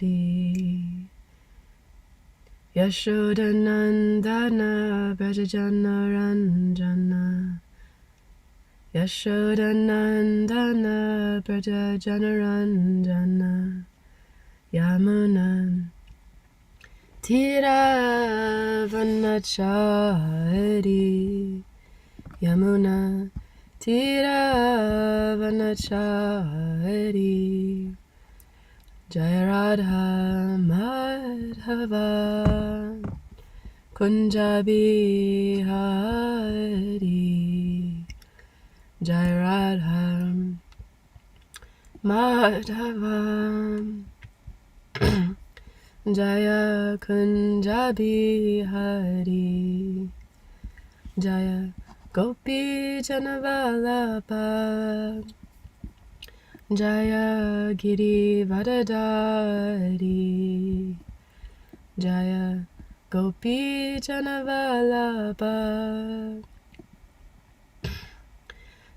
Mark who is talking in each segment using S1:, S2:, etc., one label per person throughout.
S1: Hari. Yashodanandana Brajajana Ranjana. Yashodanandana Brajajana Ranjana. Yamuna Tiravanachari. Yamuna Tiravanachari. Jaya Radha Madhava Kunja Bihari. Jaya Radha Madhava Jaya Kunja Bihari. Jaya Gopi Janavalabha. Jaya Giri Vadadari. Jaya Gopi Janavalabha.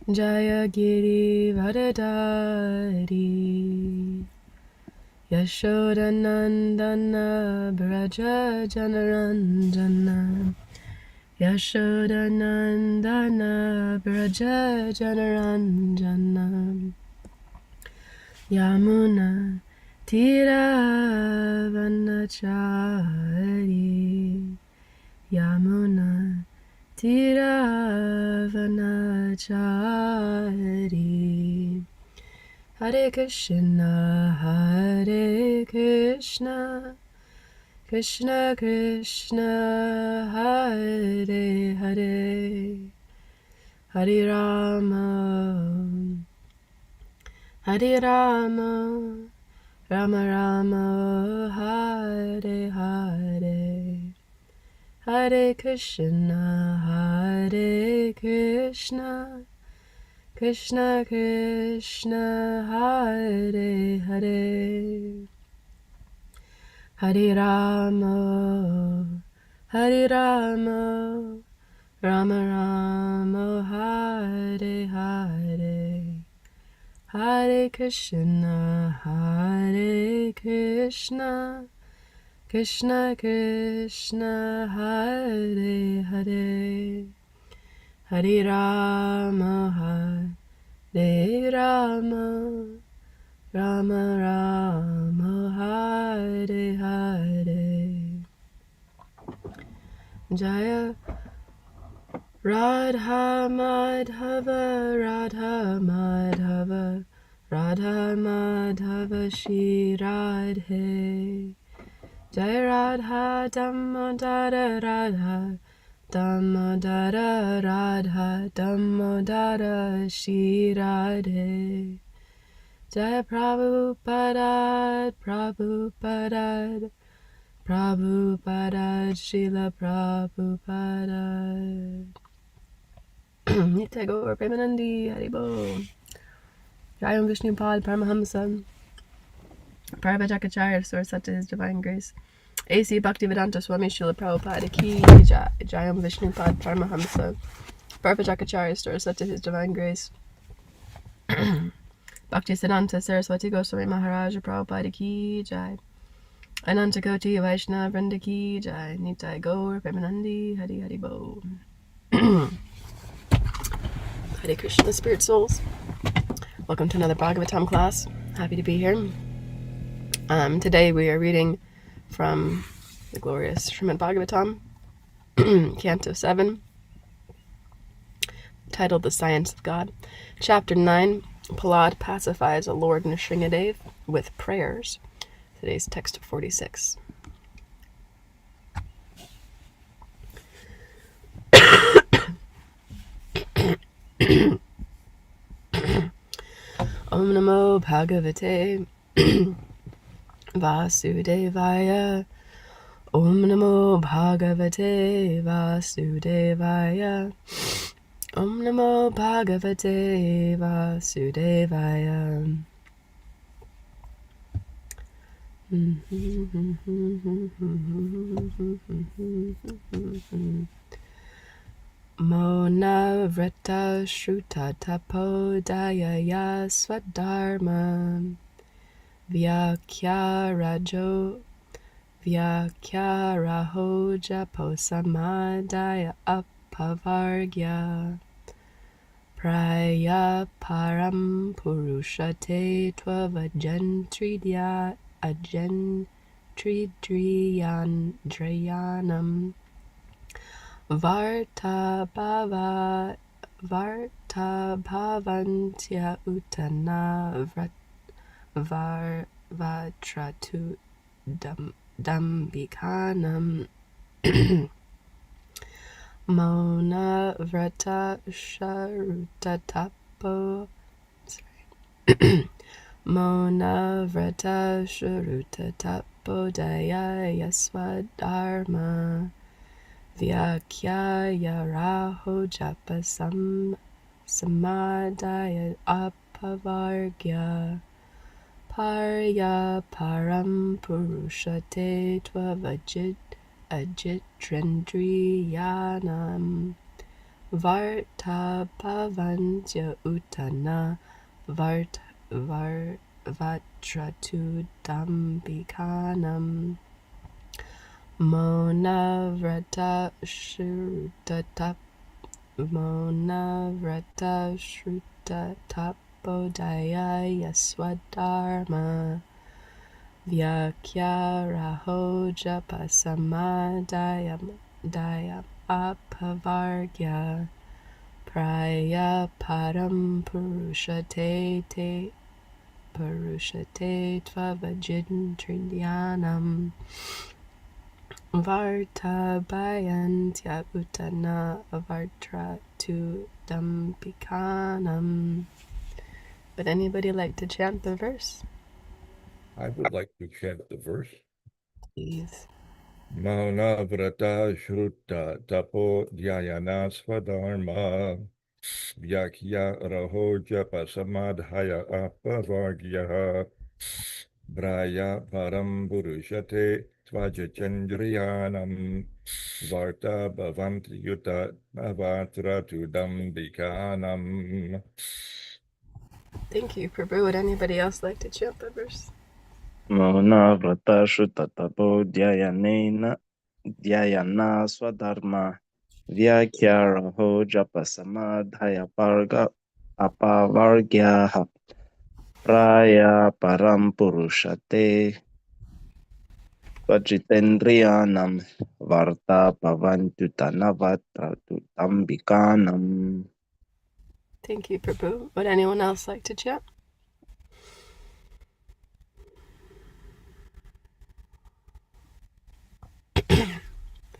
S1: Jaya Giri Vadadari. Yashodanandana Braja Janaranjana. Yashodanandana Braja Janaranjana. Yamuna Tiravanachari. Yamuna Tiravanachari. Hare Krishna, Hare Krishna, Krishna Krishna, Hare Hare, Hare Rama, Hare Rama, Rama Rama, Hare Hare, Hare Krishna, Hare Krishna, Krishna Krishna, Hare Hare, Hare Rama, Hare Rama, Rama Rama, Hare Hare, Hare Krishna, Hare Krishna, Krishna Krishna, Hare Hare, Hare Rama, Hare Rama, Rama Rama, Hare Hare. Jaya Radha Madhava, Radha Madhava, Radha Madhava, Shri Radhe. Jaya Radha Damodara, Radha Damodara, Radha Damodara, Shri Radhe. Jaya Prabhupada, Prabhupada, Prabhupada, Srila Prabhupada. Nitya Gaur Premanandi, Haribo. Jayam Vishnupad Paramahamsa, Paravajakacharya, source such as His Divine Grace. A.C. Bhaktivedanta Swami Srila Prabhupada Ki Jai. Jayam Vishnupad Paramahamsa, Paravajakacharya, source such as His Divine Grace. Bhaktisiddhanta Saraswati Goswami Maharaja Prabhupada Ki Jai. Ananta Koti Vaishnava Vrinda Ki Jai. Nitya Gaur Premanandi, Hari Hari Bo. Hare Krishna, Spirit Souls. Welcome to another Bhagavatam class. Happy to be here. Today we are reading from the glorious Srimad Bhagavatam, Canto 7, titled The Science of God. Chapter 9, Prahlad pacifies Lord Nrsingadev with prayers. Today's text 46. Om Namo Bhagavate Vasudevaya. Om Namo Bhagavate Vasudevaya. Om Namo Bhagavate Vasudevaya. Mona Vreta Shruta Tapodaya Swadharma Vyakyarajo Vyakyaraho Japo Samadaya Apavargya Praya Param Purushate Tvavajentridya Ajentridriyanam Varta Bhavantya Utana Vatratu Dambikanam Mona Vrata Sharutatapo Mona Vrata Sharutatapo Daya Yaswadharma Vyakyaya Raho Japa Samadaya Apavargya Parya Param Purushate Tvavajit Ajitrendriyanam Varta Bhavantya Utana Vatratu Dambikanam Mona Vrata Shrutapodaya Yaswadharma Vyakyaraho Japa Samadaya Apavargya Praya Param Purushate Tvavajintridyanam Varta Bhayantya Utana Vartratu Dambikanam. Would anybody like to chant the verse?
S2: I would like to chant the verse.
S1: Please.
S2: Mauna Vrata Shruta Tapo Dhyayana Swadharma Vyakya Raho Japa Samadhaya Apavargya Braya Param Purushate Tvajachandriyanam Varta Bhavanti Yuta Navatra Dambikanam.
S1: Thank you, Prabhu. Would anybody else like to chant the verse?
S3: Mauna Vrata Shrutatapo Dhyayana Swadharma Vyakyaraho Japa Samadhaya Apavargyaha Praya Param Purushate Vajitendriyanam Varta Bhavantyutanavatratu Dambikanam.
S1: Thank you, Prabhu. Would anyone else like to chant?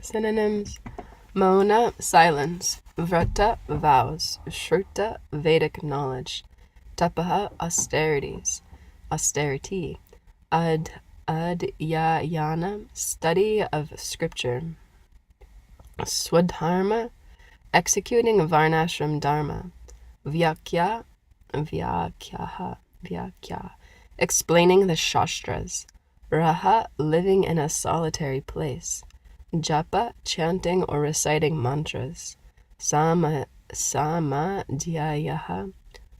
S1: Synonyms: Mauna, silence; Vrata, vows; Shruta, Vedic knowledge; Tapaha, austerity; Adhyayana, study of scripture; Swadharma, executing Varnashram dharma; Vyakya, explaining the Shastras; Raha, living in a solitary place; Japa, chanting or reciting mantras; Samadhyayaha,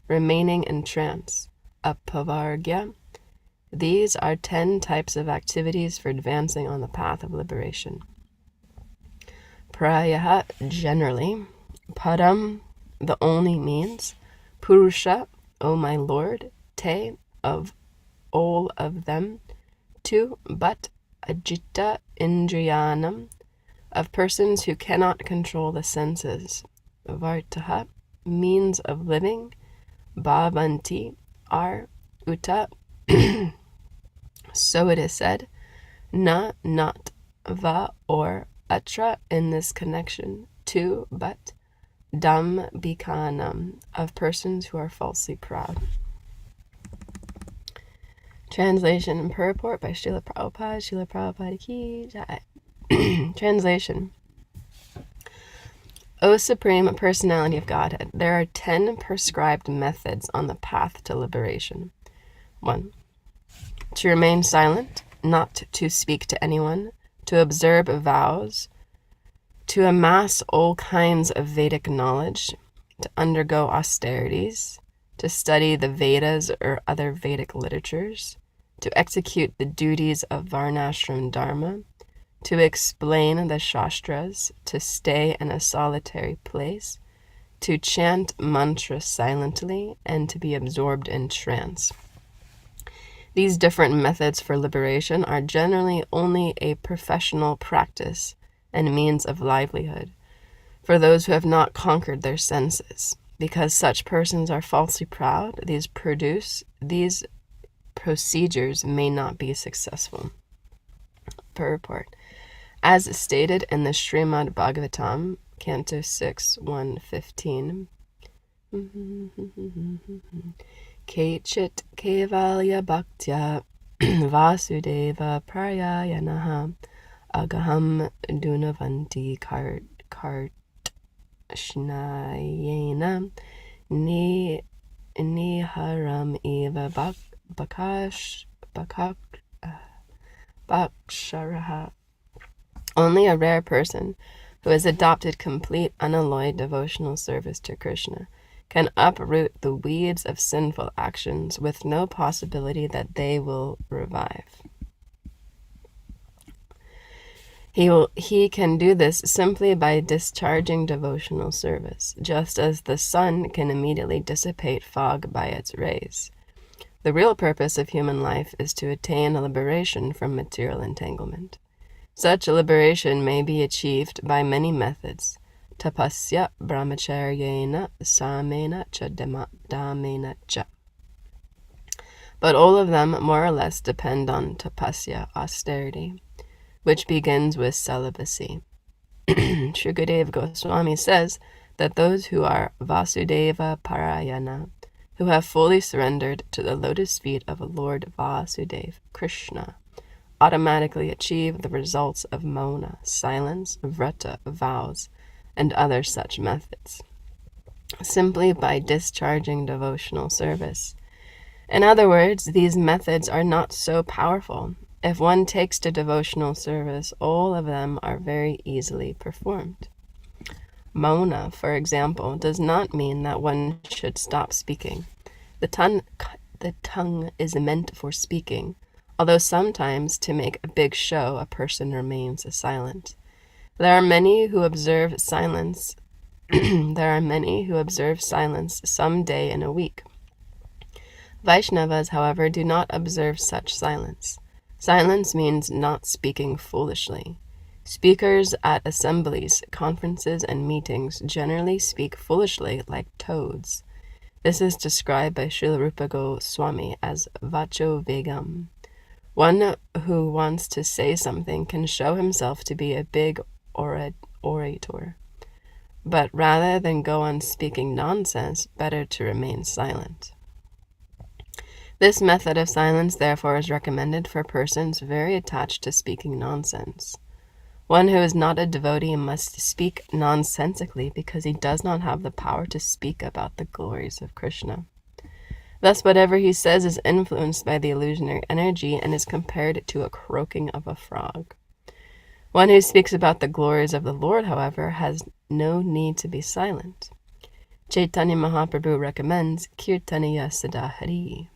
S1: remaining in trance; Apavargya. These are 10 types of activities for advancing on the path of liberation. Prayaha, generally; Param, the only means; Purusha, O my Lord; Te, of all of them; Tu, but; Ajita Indriyanam, of persons who cannot control the senses; Vartaha, means of living; Bhavanti, are; Uta, so it is said; Na, not; Va, or; Atra, in this connection; Tu, but; Dambikanam, of persons who are falsely proud. Translation and purport by Srila Prabhupada. Srila Prabhupada ki jai. Translation. O Supreme Personality of Godhead, there are 10 prescribed methods on the path to liberation. 1. To remain silent, not to speak to anyone, to observe vows, to amass all kinds of Vedic knowledge, to undergo austerities, to study the Vedas or other Vedic literatures, to execute the duties of Varnashram Dharma, to explain the Shastras, to stay in a solitary place, to chant mantras silently, and to be absorbed in trance. These different methods for liberation are generally only a professional practice and means of livelihood for those who have not conquered their senses. Because such persons are falsely proud, these procedures may not be successful. Purport. As stated in the Srimad Bhagavatam, Canto 6, 115, Kechit Kevalya Bhaktya Vasudeva Prayayanaha Agaham Dunavanti Kartshnayena Niharam Eva Baksharaha. Only a rare person who has adopted complete unalloyed devotional service to Krishna can uproot the weeds of sinful actions with no possibility that they will revive. He can do this simply by discharging devotional service, just as the sun can immediately dissipate fog by its rays. The real purpose of human life is to attain a liberation from material entanglement. Such a liberation may be achieved by many methods. Tapasya brahmacharyena samena cha damena cha. But all of them more or less depend on tapasya, austerity, which begins with celibacy. Shukadeva Goswami says that those who are Vasudeva Parayana, who have fully surrendered to the lotus feet of Lord Vasudeva, Krishna, automatically achieve the results of mauna, silence, vrata, vows, and other such methods, simply by discharging devotional service. In other words, these methods are not so powerful. If one takes to devotional service, all of them are very easily performed. Mauna, for example, does not mean that one should stop speaking. The tongue is meant for speaking, although sometimes to make a big show a person remains silent. There are many who observe silence. Some day in a week. Vaishnavas, however, do not observe such silence. Silence means not speaking foolishly. Speakers at assemblies, conferences, and meetings generally speak foolishly like toads. This is described by Srila Rupa Goswami as vacho vegam. One who wants to say something can show himself to be a big orator, but rather than go on speaking nonsense, better to remain silent. This method of silence, therefore, is recommended for persons very attached to speaking nonsense. One who is not a devotee must speak nonsensically because he does not have the power to speak about the glories of Krishna. Thus, whatever he says is influenced by the illusionary energy and is compared to a croaking of a frog. One who speaks about the glories of the Lord, however, has no need to be silent. Chaitanya Mahaprabhu recommends Kirtaniya Sadahari.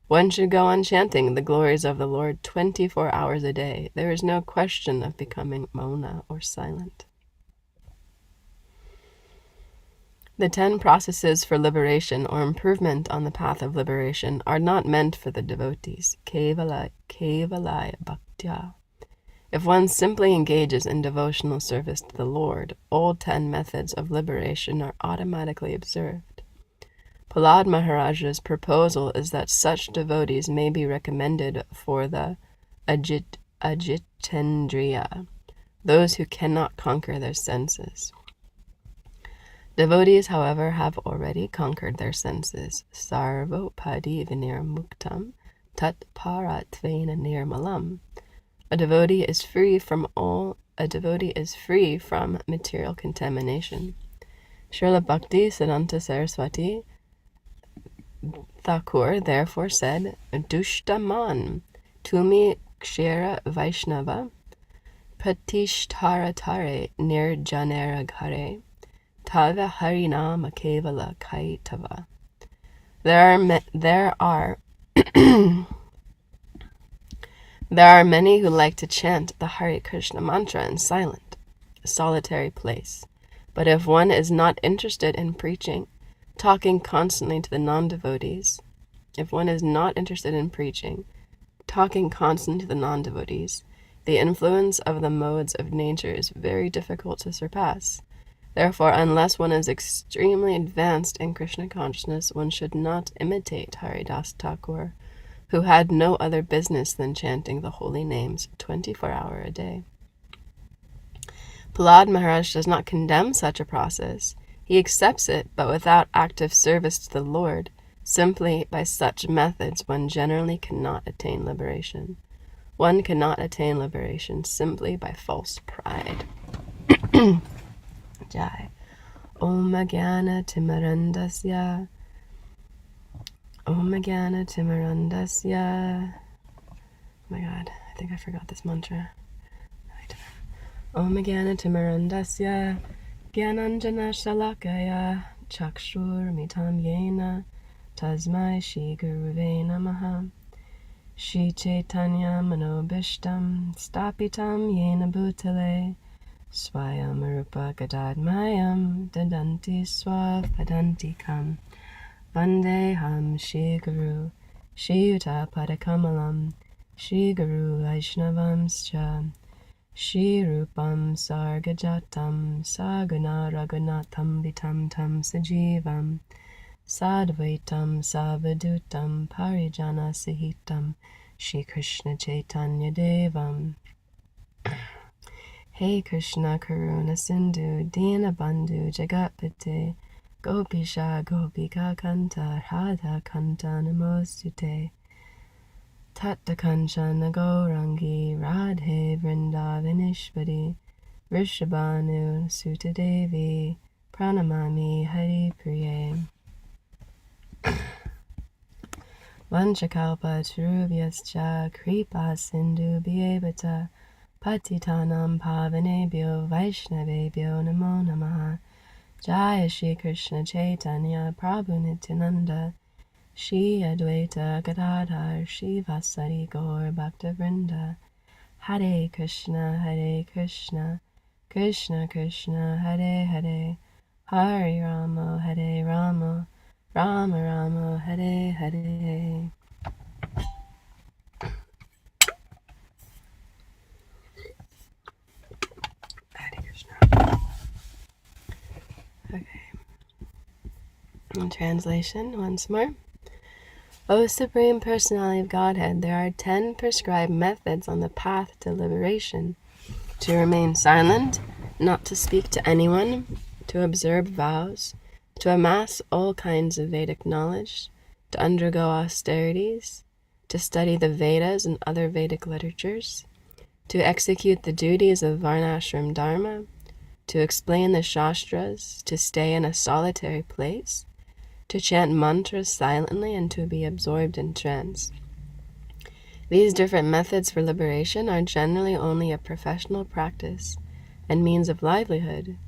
S1: One should go on chanting the glories of the Lord 24 hours a day. There is no question of becoming mauna or silent. The 10 processes for liberation or improvement on the path of liberation are not meant for the devotees. Kevalaya Bhaktya. If one simply engages in devotional service to the Lord, all 10 methods of liberation are automatically observed. Prahlad Maharaja's proposal is that such devotees may be recommended for the Ajitendriya, those who cannot conquer their senses. Devotees, however, have already conquered their senses. Sarvopadi vinirmuktam tat paratvena nirmalam. A devotee is free from material contamination. Srila Bhakti Siddhanta Saraswati Thakur therefore said, Dushtaman, Tumi Kshera Vaishnava, Pratishtaratare Nirjanera Ghare, Tava Harinama Kevala Kaitava. There are There are many who like to chant the Hare Krishna mantra in silent, a solitary place. But if one is not interested in preaching, talking constantly to the non-devotees, the influence of the modes of nature is very difficult to surpass. Therefore, unless one is extremely advanced in Krishna consciousness, one should not imitate Haridas Thakur, who had no other business than chanting the holy names 24 hours a day. Prahlad Maharaj does not condemn such a process. He accepts it, but without active service to the Lord. Simply by such methods, one generally cannot attain liberation. One cannot attain liberation simply by false pride. Jai. Om Jnana Timarandasya. Om Jnana Timarandasya. Oh my god, I think I forgot this mantra. Om Jnana Timarandasya. Gyananjana Shalakaya. Chakshur Mitam Yena. Tasmai Shri Guruve Namaha. Shri Chaitanya Manobishtam. Stapitam Yena Bhutale. Swayam Rupa Gadadmayam Dadanti Swapadantikam Vandeham Shri Guru Shri Yuta Padakamalam Shri Guru Vaishnavamscha Shri Rupam Sargajatam Saguna Raghunatham Vitam Tam Sajivam Sadvaitam Savadutam Parijana Sahitam Shri Krishna Chaitanya Devam. Hey Krishna Karuna Sindhu Dina Bandhu Jagatpate Gopisha Gopika Kanta Radha Kanta Namostute Tatta Kanchana Gaurangi Radhe Vrindavanishvadi Vrishabhanu Sutadevi Pranamami Hari Priye. Vanchakalpa Turubhyascha Kripa Sindhu Bhyevata Patitanam Pavanebhyo Vaishnavebhyo Namo Namaha. Jaya Shri Krishna Chaitanya Prabhu Nityananda Shri Advaita Gadadhar Shri Vasari Gaur Bhaktavrinda. Hare Krishna Krishna Krishna Hare Hare, Hare Rama Rama Rama Hare Hare. Okay. In translation, once more. O Supreme Personality of Godhead, there are 10 prescribed methods on the path to liberation. To remain silent, not to speak to anyone, to observe vows, to amass all kinds of Vedic knowledge, to undergo austerities, to study the Vedas and other Vedic literatures, to execute the duties of Varnashram Dharma, to explain the Shastras, to stay in a solitary place, to chant mantras silently, and to be absorbed in trance. These different methods for liberation are generally only a professional practice and means of livelihood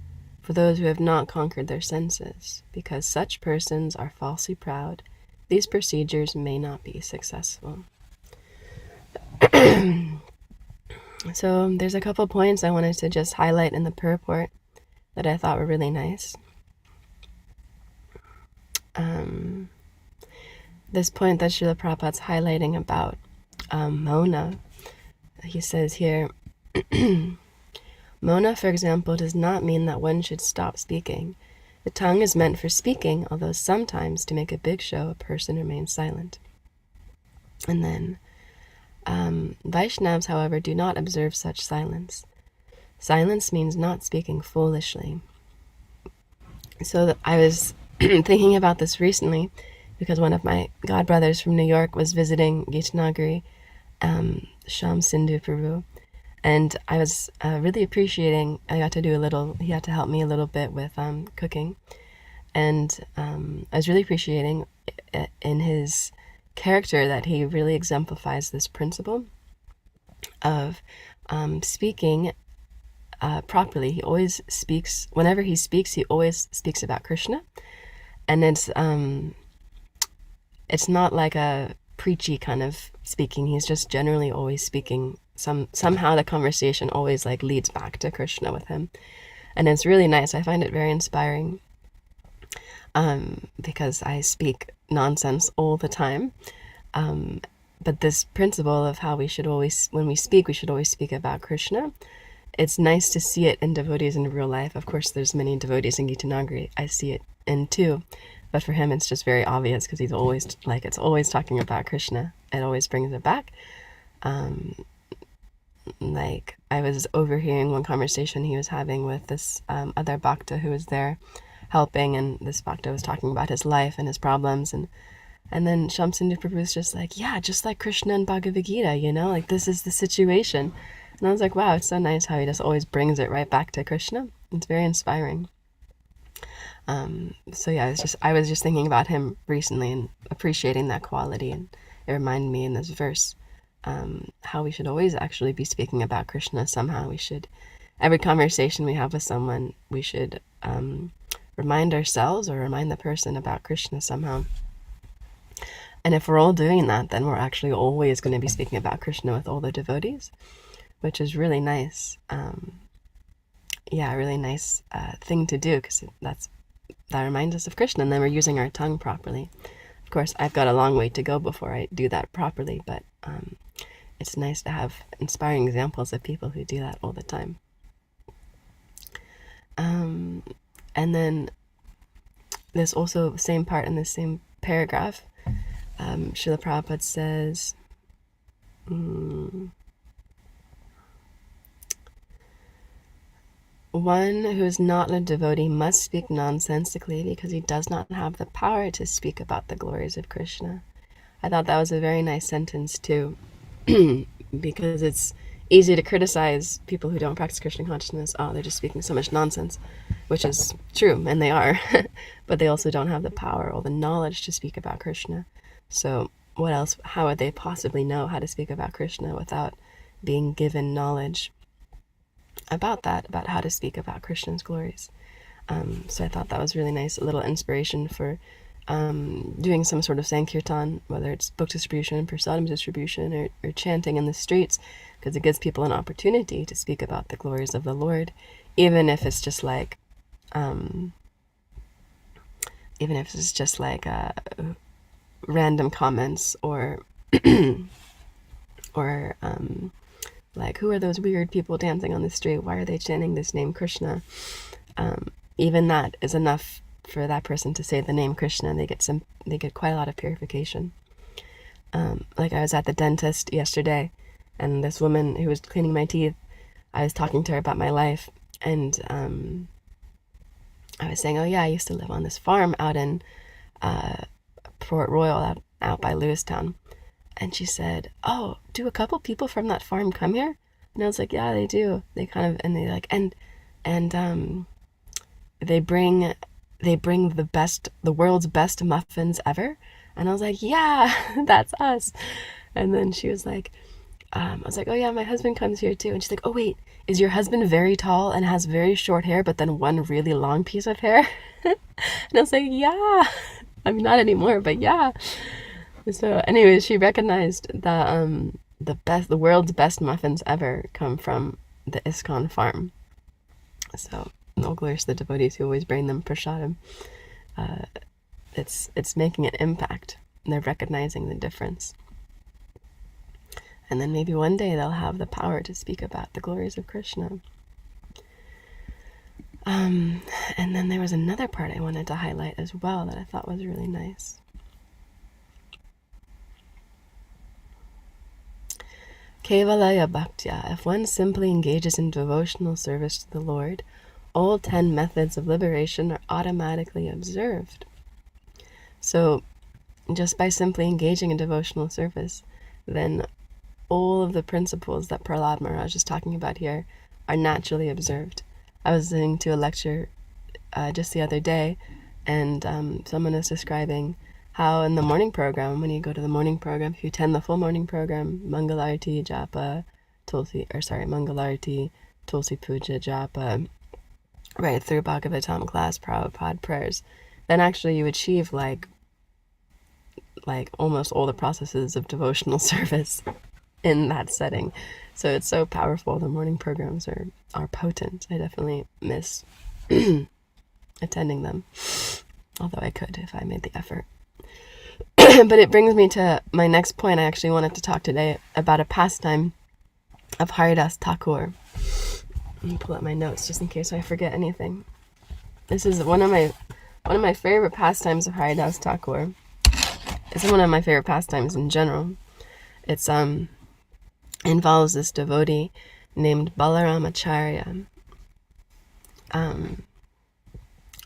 S1: for those who have not conquered their senses. Because such persons are falsely proud, these procedures may not be successful. So there's a couple points I wanted to just highlight in the purport that I thought were really nice. This point that Srila Prabhupada's highlighting about Mona, he says here, Mona, for example, does not mean that one should stop speaking. The tongue is meant for speaking, although sometimes to make a big show, a person remains silent. And then, Vaishnavas, however, do not observe such silence. Silence means not speaking foolishly. So I was thinking about this recently because one of my godbrothers from New York was visiting Gita Nagari, Sham Sindhu Peru, and I was really appreciating, I got to do a little, he had to help me a little bit with cooking, and I was really appreciating in his character that he really exemplifies this principle of speaking properly. He always speaks, whenever he speaks, he always speaks about Krishna, and it's not like a preachy kind of speaking. He's just generally always speaking. Somehow the conversation always like leads back to Krishna with him. And it's really nice. I find it very inspiring because I speak nonsense all the time. But this principle of how we should always, when we should always speak about Krishna. It's nice to see it in devotees in real life. Of course, there's many devotees in Gita Nagari I see it in too. But for him, it's just very obvious because he's always, like, it's always talking about Krishna. It always brings it back. Like, I was overhearing one conversation he was having with this other bhakta who was there helping, and this bhakta was talking about his life and his problems, and then Shamsundar Prabhu was just like, yeah, just like Krishna and Bhagavad Gita, you know, like this is the situation. And I was like, wow, it's so nice how he just always brings it right back to Krishna. It's very inspiring. So yeah, I was just thinking about him recently and appreciating that quality, and it reminded me in this verse how we should always actually be speaking about Krishna somehow. We should, every conversation we have with someone, we should remind ourselves or remind the person about Krishna somehow. And if we're all doing that, then we're actually always going to be speaking about Krishna with all the devotees, which is really nice. Yeah, a really nice thing to do, because that reminds us of Krishna, and then we're using our tongue properly. Of course, I've got a long way to go before I do that properly, but it's nice to have inspiring examples of people who do that all the time. And then there's also the same part in the same paragraph. Srila Prabhupada says, one who is not a devotee must speak nonsensically because he does not have the power to speak about the glories of Krishna. I thought that was a very nice sentence too, because it's easy to criticize people who don't practice Krishna consciousness. Oh, they're just speaking so much nonsense, which is true, and they are, but they also don't have the power or the knowledge to speak about Krishna. So what else, how would they possibly know how to speak about Krishna without being given knowledge about that, about how to speak about Krishna's glories? So I thought that was really nice, a little inspiration for doing some sort of Sankirtan, whether it's book distribution, prasadam distribution, or chanting in the streets, because it gives people an opportunity to speak about the glories of the Lord, even if it's just like random comments or like, who are those weird people dancing on the street? Why are they chanting this name Krishna? Even that is enough for that person to say the name Krishna, and they get quite a lot of purification. Like, I was at the dentist yesterday, and this woman who was cleaning my teeth, I was talking to her about my life, and I was saying, oh yeah, I used to live on this farm out in Port Royal, out by Lewistown. And she said, oh, do a couple people from that farm come here? And I was like, yeah, they do. They kind of, and they like, and they bring the world's best muffins ever. And I was like, yeah, that's us. And then she was like, I was like, oh yeah, my husband comes here too. And she's like, oh wait, is your husband very tall and has very short hair, but then one really long piece of hair? And I was like, yeah. I mean, not anymore, but yeah. So anyways, she recognized that the world's best muffins ever come from the ISKCON farm. So all glories to the devotees who always bring them prasadam. It's making an impact, and they're recognizing the difference. And then maybe one day they'll have the power to speak about the glories of Krishna. And then there was another part I wanted to highlight as well that I thought was really nice. Kevalaya Bhaktya, if one simply engages in devotional service to the Lord, all 10 methods of liberation are automatically observed. So just by simply engaging in devotional service, then all of the principles that Prahlad Maharaj is talking about here are naturally observed. I was listening to a lecture just the other day, and someone is describing how in the morning program, when you go to the morning program, if you attend the full morning program, Mangalarti, Japa, Mangalarti, Tulsi Puja, Japa, right through Bhagavatam class, Prabhupada prayers, then actually you achieve like like almost all the processes of devotional service in that setting. So it's so powerful. The morning programs are potent. I definitely miss attending them, although I could if I made the effort. But it brings me to my next point. I actually wanted to talk today about a pastime of Haridas Thakur. Let me pull up my notes just in case I forget anything. This is one of my favorite pastimes of Haridas Thakur. It's one of my favorite pastimes in general. It's involves this devotee named Balaramacharya. And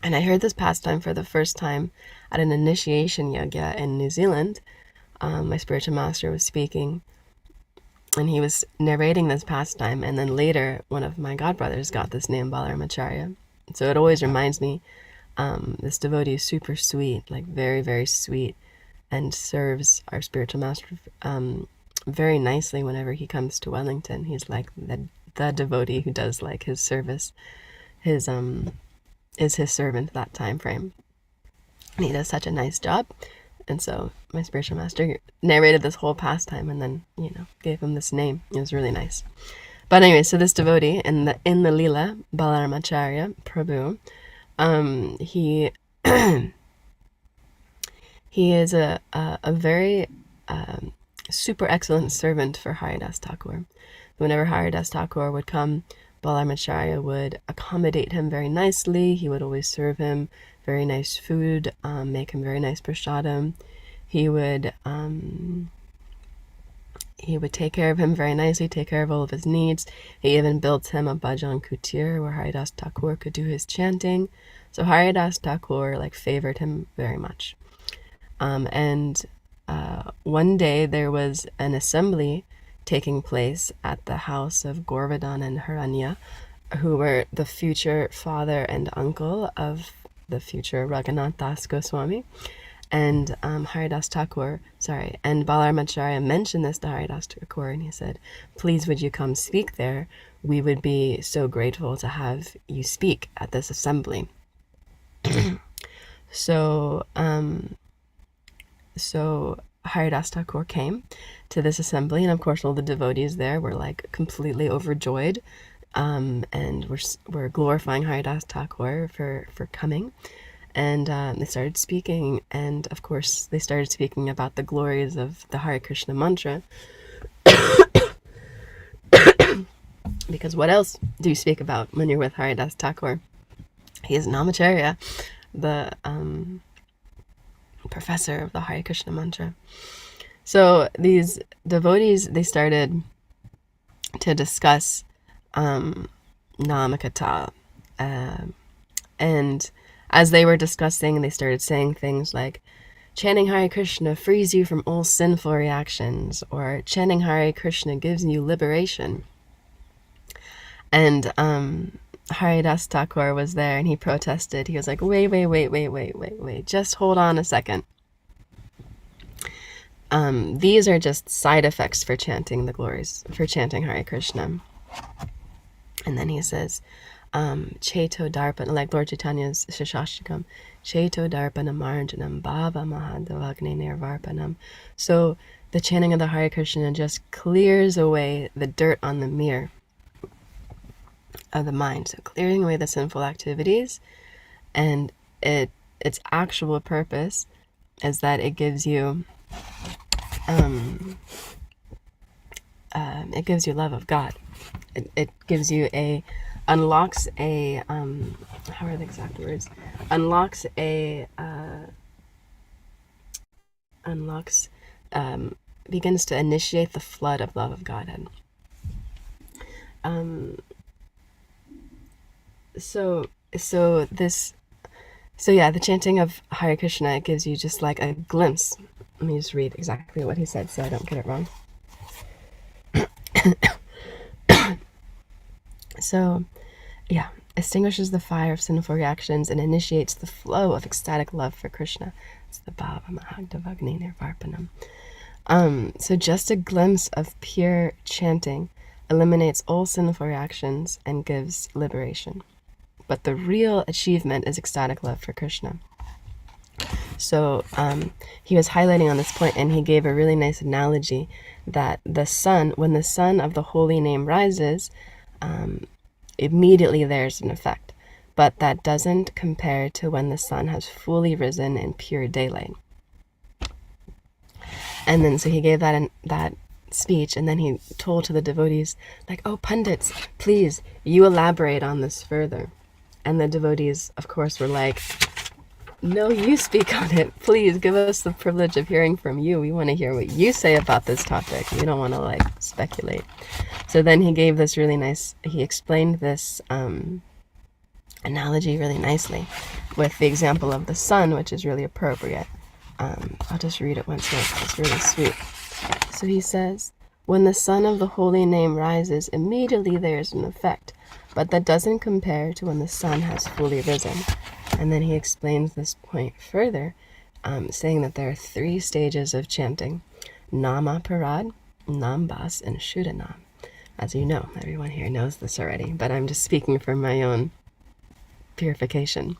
S1: I heard this pastime for the first time at an initiation yajna in New Zealand. My spiritual master was speaking, and he was narrating this pastime, and then later one of my godbrothers got this name, Balaramacharya. So it always reminds me, this devotee is super sweet, like very, very sweet, and serves our spiritual master very nicely whenever he comes to Wellington. He's like the devotee who does like his service, is his servant that time frame. And he does such a nice job. And so my spiritual master narrated this whole pastime and then, gave him this name. It was really nice. But anyway, so this devotee in the Leela, Balaramacharya Prabhu, he he is a very super excellent servant for Haridas Thakur. Whenever Haridas Thakur would come, Balaramacharya would accommodate him very nicely. He would always serve him very nice food, make him very nice prasadam. He would take care of him very nicely, take care of all of his needs. He even built him a bhajan kutir where Haridas Thakur could do his chanting. So Haridas Thakur favored him very much. And one day there was an assembly taking place at the house of Govardhan and Haranya, who were the future father and uncle of the future Raghunath Das Goswami. And Haridas Thakur, and Balaramacharya mentioned this to Haridas Thakur, and he said, please would you come speak there? We would be so grateful to have you speak at this assembly. So Haridas Thakur came to this assembly, and of course all the devotees there were completely overjoyed, and were glorifying Haridas Thakur for coming. And they started speaking, and of course they started speaking about the glories of the Hare Krishna mantra. Because what else do you speak about when you're with Haridas Thakur? He is Namacharya, the professor of the Hare Krishna mantra. So these devotees, they started to discuss Namakata, and as they were discussing, they started saying things like, chanting Hare Krishna frees you from all sinful reactions, or chanting Hare Krishna gives you liberation. And Haridas Thakur was there, and he protested. He was like, wait, just hold on a second. These are just side effects for chanting the glories, for chanting Hare Krishna. And then he says, Cheto Darpana, like Lord Chaitanya's Shashashtakam, Cheto Darpana Marjanam Bhava Mahadavagne Nirvarpanam. So the chanting of the Hare Krishna just clears away the dirt on the mirror of the mind. So clearing away the sinful activities, and its actual purpose is that it gives you love of God. It gives you unlocks a how are the exact words? Begins to initiate the flood of love of Godhead. The chanting of Hare Krishna, it gives you just like a glimpse. Let me just read exactly what he said so I don't get it wrong. Extinguishes the fire of sinful reactions and initiates the flow of ecstatic love for Krishna. It's the Bhava Mahadavagne Nirvarpanam. So just a glimpse of pure chanting eliminates all sinful reactions and gives liberation. But the real achievement is ecstatic love for Krishna. So he was highlighting on this point, and he gave a really nice analogy that the sun, when the sun of the holy name rises, immediately there's an effect. But that doesn't compare to when the sun has fully risen in pure daylight. And then so he gave that speech, and then he told to the devotees, like, oh, pundits, please, you elaborate on this further. And the devotees, of course, were like, no, you speak on it. Please give us the privilege of hearing from you. We want to hear what you say about this topic. We don't want to like speculate. So then he gave this really nice, he explained this analogy really nicely with the example of the sun, which is really appropriate. I'll just read it once more. It's really sweet. So he says, when the sun of the holy name rises, immediately there is an effect, but that doesn't compare to when the sun has fully risen. And then he explains this point further, saying that there are 3 stages of chanting: Nama Parad, Nambas, and Shuddhanam. As you know, everyone here knows this already, but I'm just speaking for my own purification.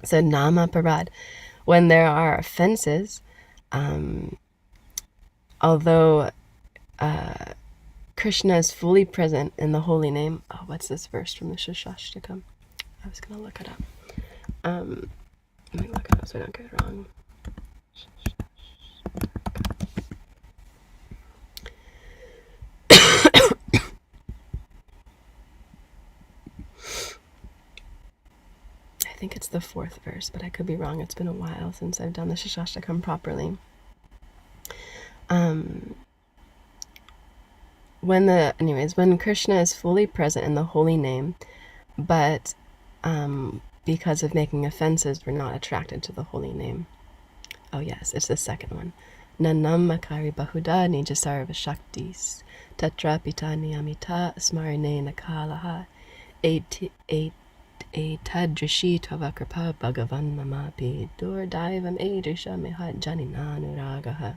S1: So Nama Parad, when there are offenses, although Krishna is fully present in the holy name. Oh, what's this verse from the Shashashtakam? I was going to look it up. Let me look it up so I don't get it wrong. I think it's the 4th verse, but I could be wrong. It's been a while since I've done the Shashashtakam properly. When Krishna is fully present in the holy name, but because of making offenses, we're not attracted to the holy name. Oh yes, it's the 2nd one. Nanam makari bahuda nijasarva shaktis tatra pita niyamita smarine nakalaha etadrishi tavakrapa bhagavan mamapi durdaivam edrisha mihat janinanuragaha.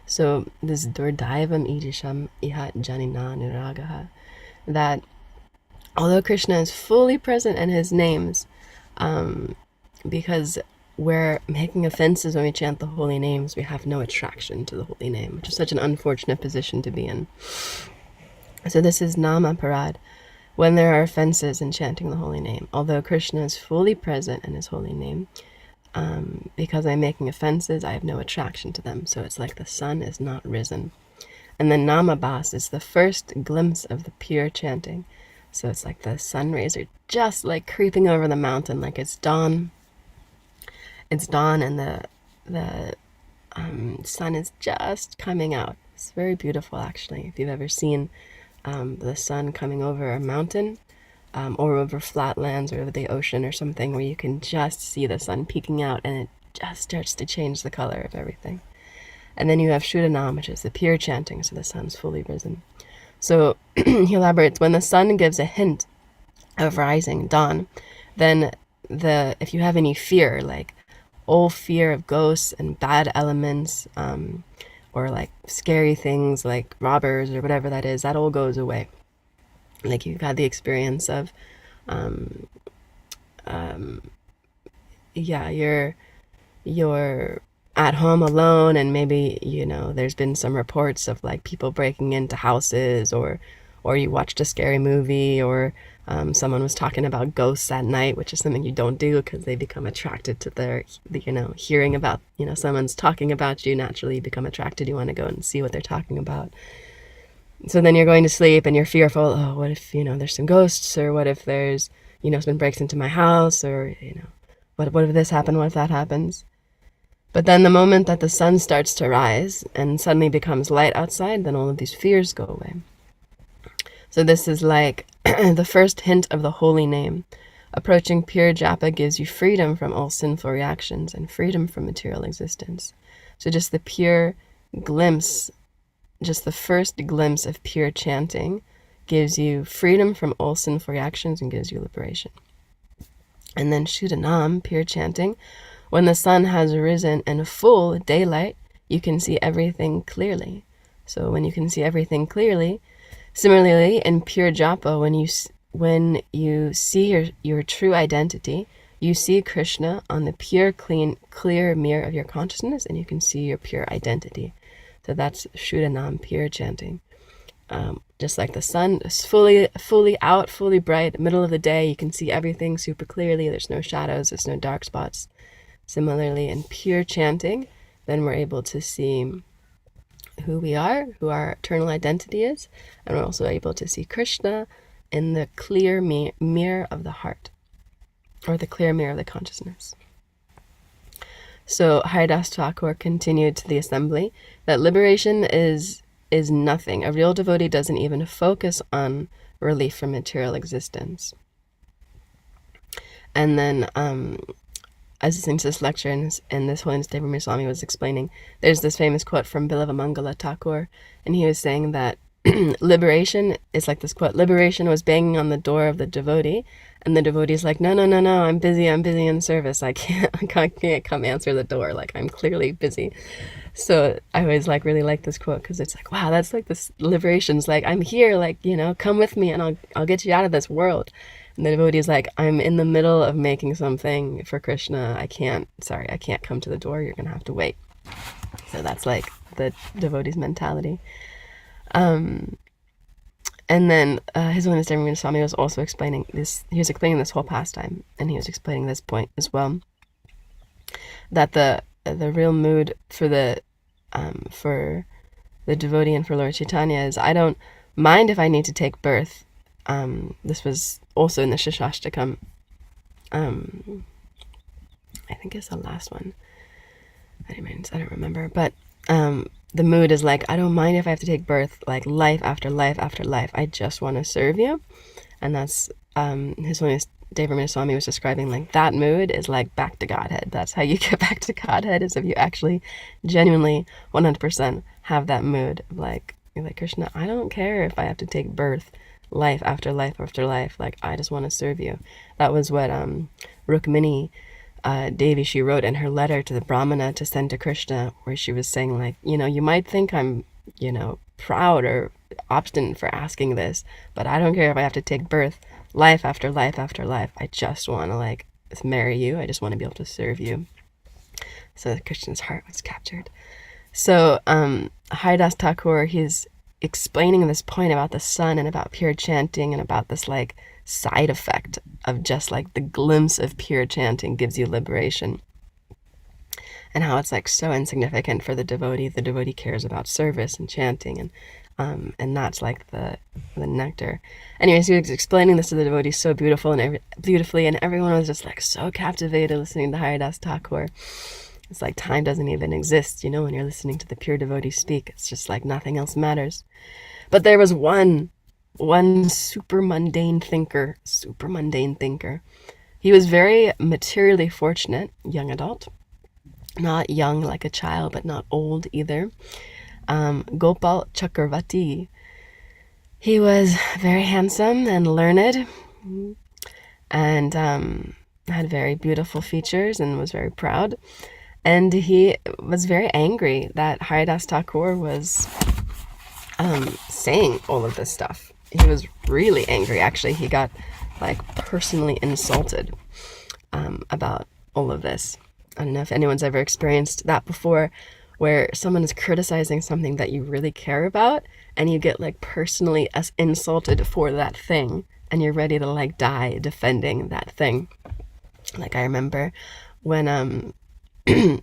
S1: So this durdaivam edrisham ihat janinanuragaha, that although Krishna is fully present in his names, because we're making offenses when we chant the holy names, we have no attraction to the holy name, which is such an unfortunate position to be in. So this is Nama Parad, when there are offenses in chanting the holy name. Although Krishna is fully present in his holy name, because I'm making offenses, I have no attraction to them. So it's like the sun is not risen. And then Namabas is the first glimpse of the pure chanting. So it's like the sun rays are just like creeping over the mountain, like it's dawn. It's dawn, and the sun is just coming out. It's very beautiful, actually. If you've ever seen the sun coming over a mountain, or over flatlands or over the ocean or something, where you can just see the sun peeking out, and it just starts to change the color of everything. And then you have Shuddhanam, which is the pure chanting, so the sun's fully risen. So he elaborates, when the sun gives a hint of rising, dawn, then if you have any fear, like old fear of ghosts and bad elements, or like scary things like robbers or whatever that is, that all goes away. Like you've had the experience of, you're at home alone, and maybe, there's been some reports of like people breaking into houses, or you watched a scary movie, or someone was talking about ghosts at night, which is something you don't do because they become attracted to hearing about, someone's talking about you. Naturally, you become attracted. You want to go and see what they're talking about. So then you're going to sleep and you're fearful. Oh, what if, there's some ghosts, or what if there's, someone breaks into my house, or, what if this happened? What if that happens? But then the moment that the sun starts to rise and suddenly becomes light outside, then all of these fears go away. So this is like the first hint of the holy name. Approaching pure japa gives you freedom from all sinful reactions and freedom from material existence. So just the pure glimpse, just the first glimpse of pure chanting gives you freedom from all sinful reactions and gives you liberation. And then Shuddhanam, pure chanting, when the sun has risen in full daylight, you can see everything clearly. So when you can see everything clearly, similarly in pure japa, when you see your true identity, You see Krishna on the pure, clear mirror of your consciousness, and you can see your pure identity. So that's Shuddhanam, pure chanting. Just like the sun is fully out, fully bright, middle of the day, you can see everything super clearly. There's no shadows, there's no dark spots. Similarly, in pure chanting, then we're able to see who we are, who our eternal identity is, and we're also able to see Krishna in the clear mirror of the heart, or the clear mirror of the consciousness. So Haridas Thakur continued to the assembly that liberation is nothing. A real devotee doesn't even focus on relief from material existence. And then, as listening to this lecture and this Holiness Devamir Swami was explaining, there's this famous quote from Bilava Mangala Thakur, and he was saying that liberation is like this quote: liberation was banging on the door of the devotee, and the devotee's like, no, I'm busy in service. I can't come answer the door. Like, I'm clearly busy. So I always really like this quote, because it's like, wow, that's like this liberation's like, I'm here, like, come with me and I'll get you out of this world. And the devotee is like, I'm in the middle of making something for Krishna. I can't come to the door. You're going to have to wait. So that's like the devotee's mentality. And then His Holiness Devamir Swami was also explaining this. He was explaining this whole pastime, and he was explaining this point as well, that the real mood for the devotee and for Lord Chaitanya is, I don't mind if I need to take birth. This was also in the Shishashtakam. I think it's the last one. I don't remember. But the mood is like, I don't mind if I have to take birth, like life after life after life. I just want to serve you. And that's His Holiness Devamir Swami was describing, like, that mood is like back to Godhead. That's how you get back to Godhead, is if you actually genuinely 100% have that mood of like, you're like, Krishna, I don't care if I have to take birth life after life after life. Like, I just want to serve you. That was what Rukmini Devi, she wrote in her letter to the Brahmana to send to Krishna, where she was saying, like, you might think I'm, proud or obstinate for asking this, but I don't care if I have to take birth life after life after life. I just want to, like, marry you. I just want to be able to serve you. So Krishna's heart was captured. So Haridas Thakur, he's explaining this point about the sun and about pure chanting and about this, like, side effect of just, like, the glimpse of pure chanting gives you liberation, and how it's, like, so insignificant for the devotee. The devotee cares about service and chanting, and that's like the nectar. Anyways, he was explaining this to the devotees so beautifully, and everyone was just, like, so captivated listening to Haridas Thakur. It's like time doesn't even exist, when you're listening to the pure devotee speak. It's just like nothing else matters. But there was one super mundane thinker. He was very materially fortunate, young adult. Not young like a child, but not old either. Gopal Chakravarti. He was very handsome and learned, and had very beautiful features and was very proud. And he was very angry that Haridas Thakur was saying all of this stuff. He was really angry, actually. He got, like, personally insulted about all of this. I don't know if anyone's ever experienced that before, where someone is criticizing something that you really care about, and you get, like, personally insulted for that thing, and you're ready to, like, die defending that thing. Like, I remember when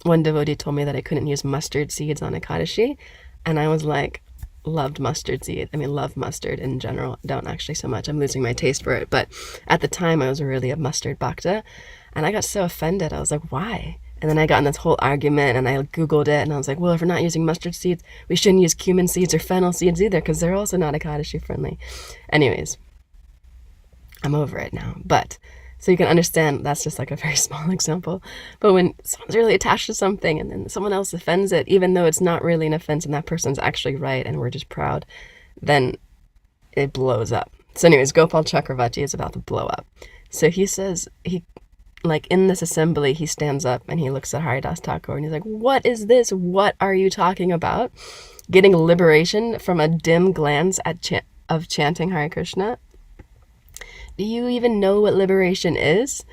S1: one devotee told me that I couldn't use mustard seeds on Ekadashi, and I was like, love mustard in general. Don't actually so much. I'm losing my taste for it. But at the time, I was really a mustard bhakta, and I got so offended. I was like, why? And then I got in this whole argument, and I Googled it, and I was like, well, if we're not using mustard seeds, we shouldn't use cumin seeds or fennel seeds either, because they're also not Ekadashi friendly. Anyways, I'm over it now. But so you can understand, that's just like a very small example. But when someone's really attached to something and then someone else offends it, even though it's not really an offense and that person's actually right and we're just proud, then it blows up. So anyways, Gopal Chakravarti is about to blow up. So he says, in this assembly, he stands up and he looks at Haridas Thakur and he's like, what is this? What are you talking about? Getting liberation from a dim glance of chanting Hare Krishna? Do you even know what liberation is?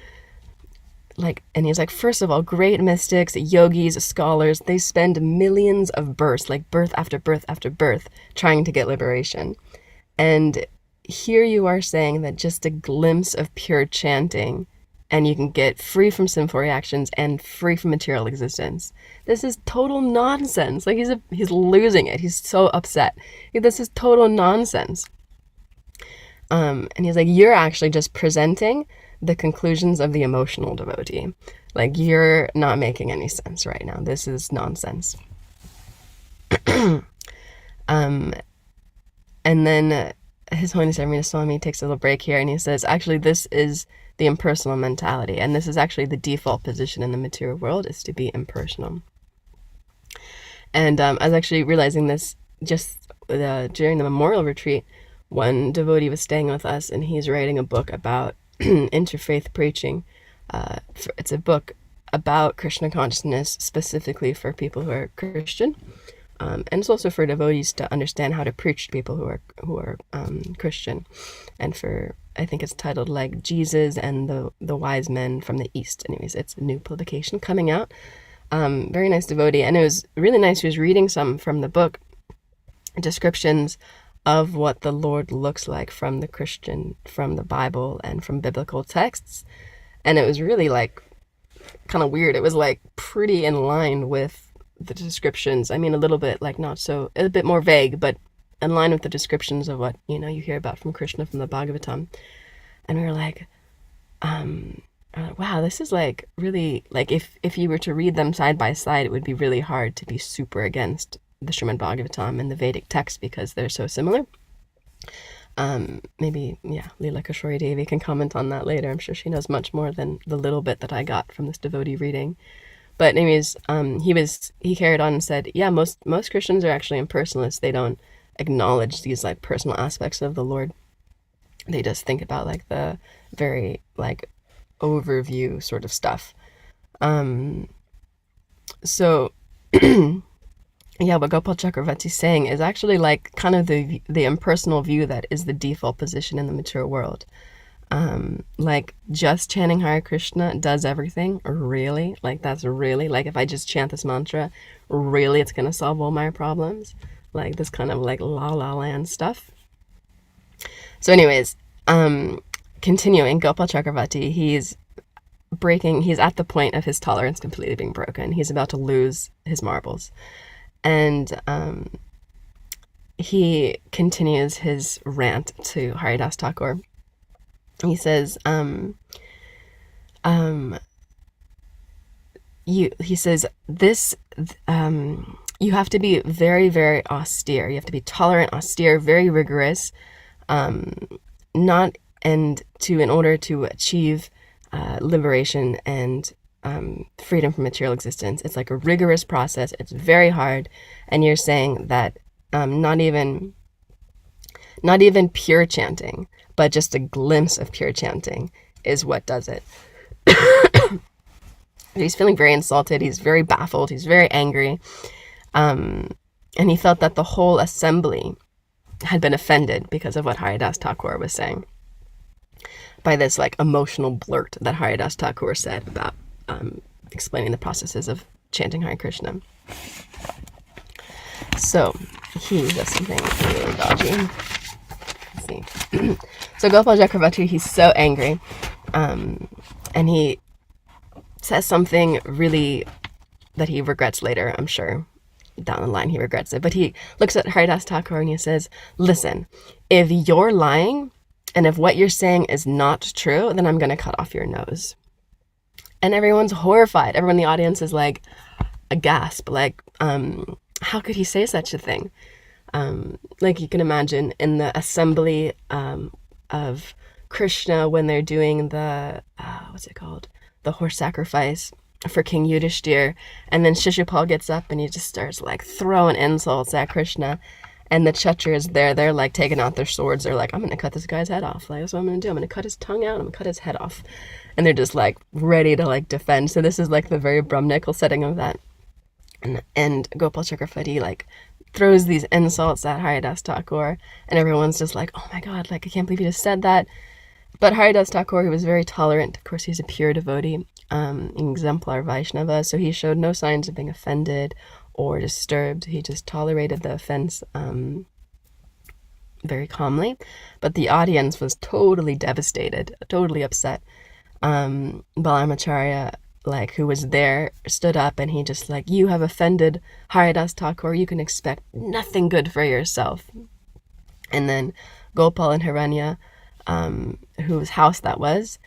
S1: and he's like, first of all, great mystics, yogis, scholars, they spend millions of births, like birth after birth after birth, trying to get liberation. And here you are saying that just a glimpse of pure chanting and you can get free from sinful reactions and free from material existence. This is total nonsense. Like he's losing it. He's so upset. This is total nonsense. And he's like, you're actually just presenting the conclusions of the emotional devotee. Like, you're not making any sense right now. This is nonsense. And then His Holiness Armina Swami takes a little break here and he says, actually, this is the impersonal mentality. And this is actually the default position in the material world, is to be impersonal. And I was actually realizing this just during the memorial retreat. One devotee was staying with us and he's writing a book about interfaith preaching. It's a book about Krishna consciousness specifically for people who are Christian. And it's also for devotees to understand how to preach to people who are Christian. And I think it's titled like Jesus and the Wise Men from the East. Anyways, it's a new publication coming out. Very nice devotee. And it was really nice. He was reading some from the book, descriptions of what the Lord looks like from the Bible and from biblical texts. And it was really like kind of weird. It was like pretty in line with the descriptions. I mean, a little bit like a bit more vague, but in line with the descriptions of what, you hear about from Krishna from the Bhagavatam. And we were like, wow, this is like really, like if you were to read them side by side, it would be really hard to be super against the Srimad Bhagavatam and the Vedic text because they're so similar. Maybe, Leela Kishori Devi can comment on that later. I'm sure she knows much more than the little bit that I got from this devotee reading. But anyways, he carried on and said, yeah, most Christians are actually impersonalists. They don't acknowledge these like personal aspects of the Lord. They just think about like the very like overview sort of stuff. So yeah, what Gopal Chakravarti is saying is actually like kind of the impersonal view that is the default position in the mature world. Like just chanting Hare Krishna does everything, really? Like that's really, like if I just chant this mantra, really it's gonna solve all my problems? Like this kind of like la la land stuff. So anyways, continuing, Gopal Chakravarti, he's at the point of his tolerance completely being broken. He's about to lose his marbles. And he continues his rant to Haridas Thakur. He says, you have to be very, very austere. You have to be tolerant, austere, very rigorous, in order to achieve liberation and freedom from material existence. It's like a rigorous process. It's very hard. And you're saying that not even pure chanting, but just a glimpse of pure chanting is what does it. He's feeling very insulted. He's very baffled. He's very angry. And he felt that the whole assembly had been offended because of what Haridas Thakur was saying, by this like emotional blurt that Haridas Thakur said about explaining the processes of chanting Hare Krishna. So he does something really dodgy. Let's see. So Gopal Chakravarti, he's so angry, and he says something really that he regrets later, I'm sure. Down the line he regrets it. But he looks at Haridas Thakur and he says, listen, if you're lying and if what you're saying is not true, then I'm going to cut off your nose. And everyone's horrified. Everyone in the audience is like a gasp, like, how could he say such a thing? Like you can imagine in the assembly of Krishna when they're doing the, what's it called? The horse sacrifice for King Yudhishthir. And then Shishupal gets up and he just starts like throwing insults at Krishna. And the Kshatriyas they're like taking out their swords. They're like, I'm going to cut this guy's head off. Like, that's what I'm going to do. I'm going to cut his tongue out. I'm going to cut his head off. And they're just like ready to like defend. So this is like the very Brahmanical setting of that. And Gopal Chakravarti like throws these insults at Haridas Thakur. And everyone's just like, oh my God, like I can't believe you just said that. But Haridas Thakur, he was very tolerant. Of course, he's a pure devotee. exemplar Vaishnava, so he showed no signs of being offended or disturbed. He just tolerated the offense very calmly. But the audience was totally devastated, totally upset. Balamacharya, like, who was there, stood up and he just like, you have offended Haridas Thakur, you can expect nothing good for yourself. And then Gopal and Hiranya, whose house that was,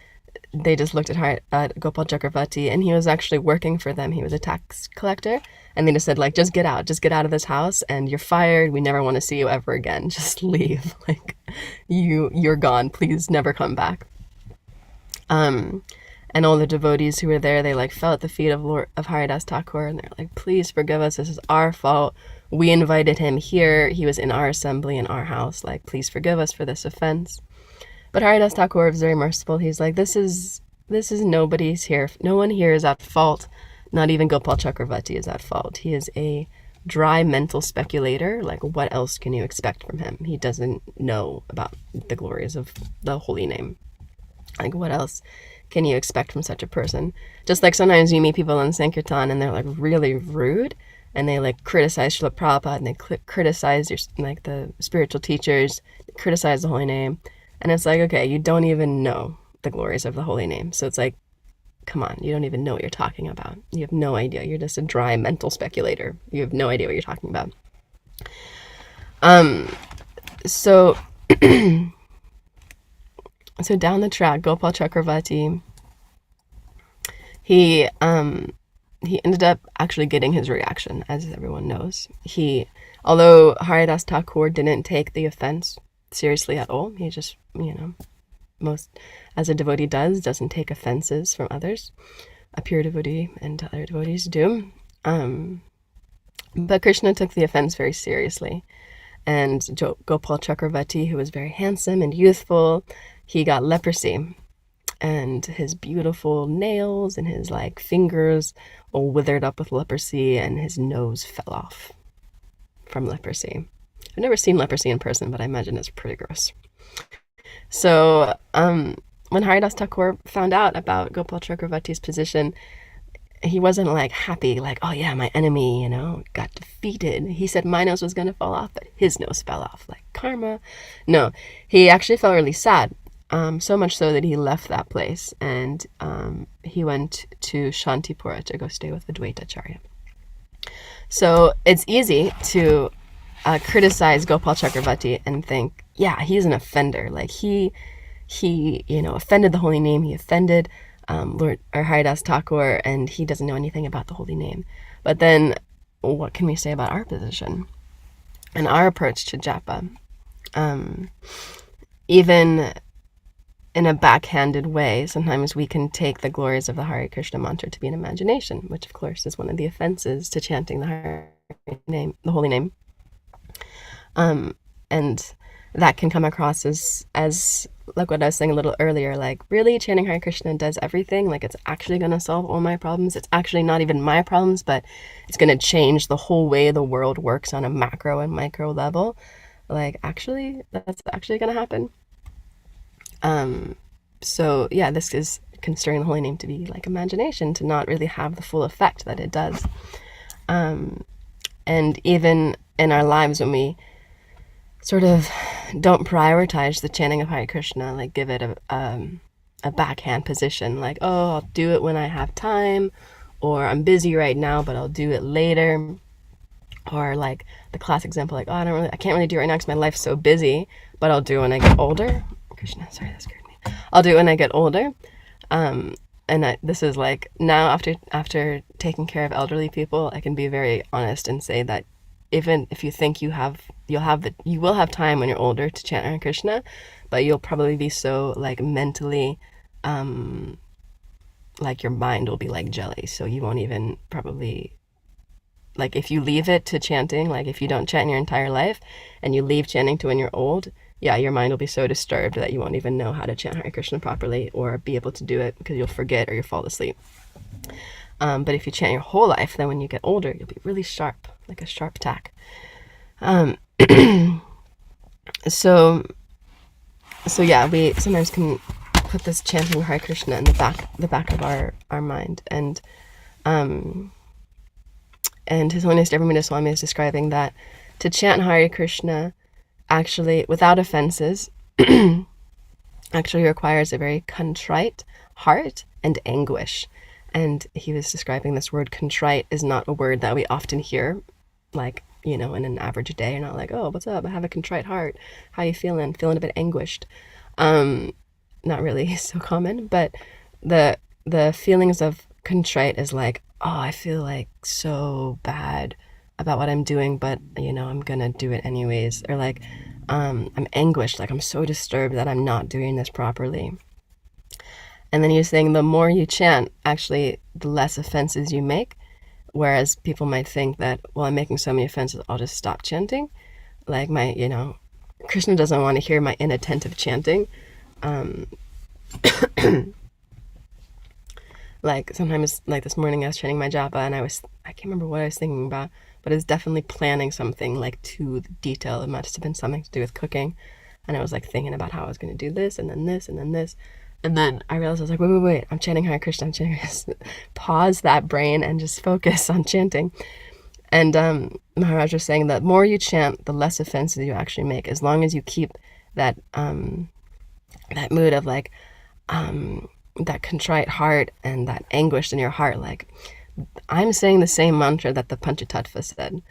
S1: they just looked at Gopal Chakravarti, and he was actually working for them. He was a tax collector, and they just said, like, just get out of this house, and you're fired. We never want to see you ever again. Just leave. Like, you're gone. Please never come back. And all the devotees who were there, they like fell at the feet of Haridas Thakur, and they're like, please forgive us. This is our fault. We invited him here. He was in our assembly, in our house. Like, please forgive us for this offense. But Haridas Thakur is very merciful. He's like, this is nobody's here. No one here is at fault. Not even Gopal Chakravarti is at fault. He is a dry mental speculator. Like, what else can you expect from him? He doesn't know about the glories of the holy name. Like, what else can you expect from such a person? Just like sometimes you meet people in Sankirtan and they're like really rude, and they like criticize Srila Prabhupada, and they criticize like the spiritual teachers, criticize the holy name. And it's like, okay, you don't even know the glories of the holy name. So it's like, come on, you don't even know what you're talking about. You have no idea. You're just a dry mental speculator. You have no idea what you're talking about. So down the track, Gopal Chakravarti, he ended up actually getting his reaction, as everyone knows. Although Haridas Thakur didn't take the offense seriously at all, he just, most, as a devotee doesn't take offenses from others. A pure devotee and other devotees do. But Krishna took the offense very seriously. And Gopal Chakravarti, who was very handsome and youthful, he got leprosy. And his beautiful nails and his like fingers all withered up with leprosy, and his nose fell off from leprosy. I've never seen leprosy in person, but I imagine it's pretty gross. So when Haridas Thakur found out about Gopal Chakravarti's position, he wasn't like happy, like, oh yeah, my enemy, got defeated. He said my nose was going to fall off, but his nose fell off, like karma. No, he actually felt really sad, so much so that he left that place, and he went to Shantipura to go stay with Advaitacharya. So it's easy to criticize Gopal Chakravarti and think, yeah, he's an offender. Like he offended the holy name. He offended Lord or Haridas Thakur, and he doesn't know anything about the holy name. But then, what can we say about our position and our approach to japa? Even in a backhanded way, sometimes we can take the glories of the Hare Krishna mantra to be an imagination, which of course is one of the offenses to chanting the holy name. And that can come across as like what I was saying a little earlier, like, really, chanting Hare Krishna does everything? Like, it's actually going to solve all my problems? It's actually not even my problems, but it's going to change the whole way the world works on a macro and micro level. Like, actually, that's actually going to happen. So yeah, this is considering the holy name to be like imagination, to not really have the full effect that it does. And even in our lives, when we sort of don't prioritize the chanting of Hare Krishna, like give it a backhand position, like, oh, I'll do it when I have time, or I'm busy right now, but I'll do it later. Or like the classic example, like, oh, I can't really do it right now because my life's so busy, but I'll do it when I get older. Krishna, sorry, that scared me. I'll do it when I get older. This is like, now after taking care of elderly people, I can be very honest and say that even if you think you will have time when you're older to chant Hare Krishna, but you'll probably be so like mentally, like your mind will be like jelly, so you won't even probably, like, if you leave it to chanting, like if you don't chant your entire life and you leave chanting to when you're old, yeah, your mind will be so disturbed that you won't even know how to chant Hare Krishna properly or be able to do it because you'll forget or you'll fall asleep. But if you chant your whole life, then when you get older, you'll be really sharp, like a sharp tack. So yeah, we sometimes can put this chanting Hare Krishna in the back of our mind. And His Holiness Devamrita Swami is describing that to chant Hare Krishna actually without offenses actually requires a very contrite heart and anguish. And he was describing this word contrite is not a word that we often hear, like, you know, in an average day. You're not like, oh, what's up? I have a contrite heart. How you feeling? Feeling a bit anguished. Not really so common, but the feelings of contrite is like, oh, I feel like so bad about what I'm doing, but, you know, I'm gonna do it anyways. Or like, I'm anguished, like I'm so disturbed that I'm not doing this properly. And then he was saying the more you chant, actually, the less offenses you make. Whereas people might think that, well, I'm making so many offenses, I'll just stop chanting. Like Krishna doesn't want to hear my inattentive chanting. Like sometimes, like this morning I was chanting my japa and I can't remember what I was thinking about, but it's definitely planning something like to the detail. It must have been something to do with cooking. And I was like thinking about how I was going to do this and then this and then this. And then I realized I was like, wait, I'm chanting Hare Krishna, I'm chanting Hare Krishna. Pause that brain and just focus on chanting. And Maharaj was saying that the more you chant, the less offenses you actually make, as long as you keep that that mood of like that contrite heart and that anguish in your heart. Like, I'm saying the same mantra that the Panchatattva said.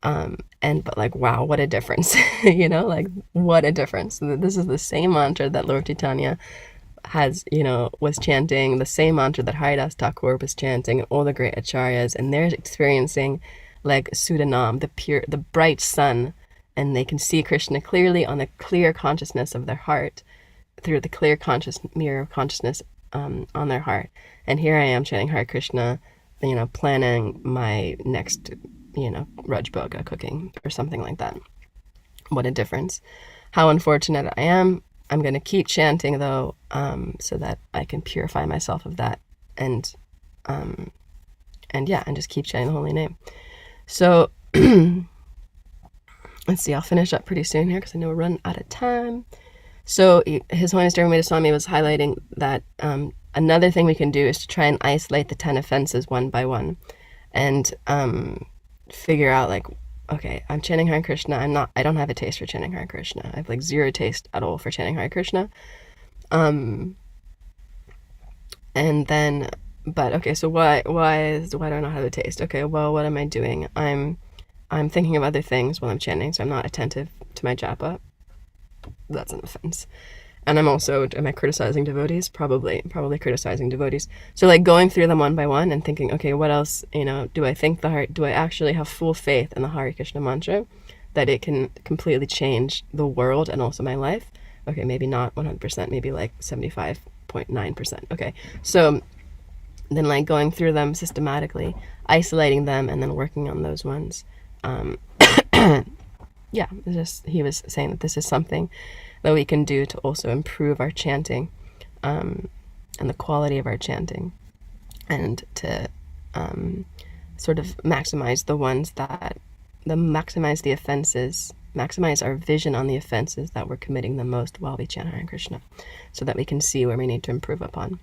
S1: But like, wow, what a difference. You know, like, what a difference. This is the same mantra that Lord Chaitanya was chanting, the same mantra that Haridas Thakur was chanting, and all the great acharyas, and they're experiencing like Sudanam, the bright sun, and they can see Krishna clearly on the clear consciousness of their heart, through the clear mirror of consciousness on their heart. And here I am chanting Hare Krishna, planning my next, Raj Bhoga cooking or something like that. What a difference. How unfortunate I am. I'm going to keep chanting though, so that I can purify myself of that and just keep chanting the holy name. So let's see, I'll finish up pretty soon here because I know we're running out of time. So His Holiness Devamrita Swami was highlighting that another thing we can do is to try and isolate the 10 offenses one by one and figure out like, okay, I'm chanting Hare Krishna. I don't have a taste for chanting Hare Krishna. I have like zero taste at all for chanting Hare Krishna. And then, but okay, so why do I not have a taste? Okay, well, what am I doing? I'm thinking of other things while I'm chanting, so I'm not attentive to my japa. That's an offense. And am I criticizing devotees? Probably criticizing devotees. So like going through them one by one and thinking, okay, what else, do I actually have full faith in the Hare Krishna mantra that it can completely change the world and also my life? Okay, maybe not 100%, maybe like 75.9%. Okay, so then like going through them systematically, isolating them, and then working on those ones. He was saying that this is something that we can do to also improve our chanting, and the quality of our chanting, and to sort of maximize the offenses, maximize our vision on the offenses that we're committing the most while we chant Hare Krishna, so that we can see where we need to improve upon.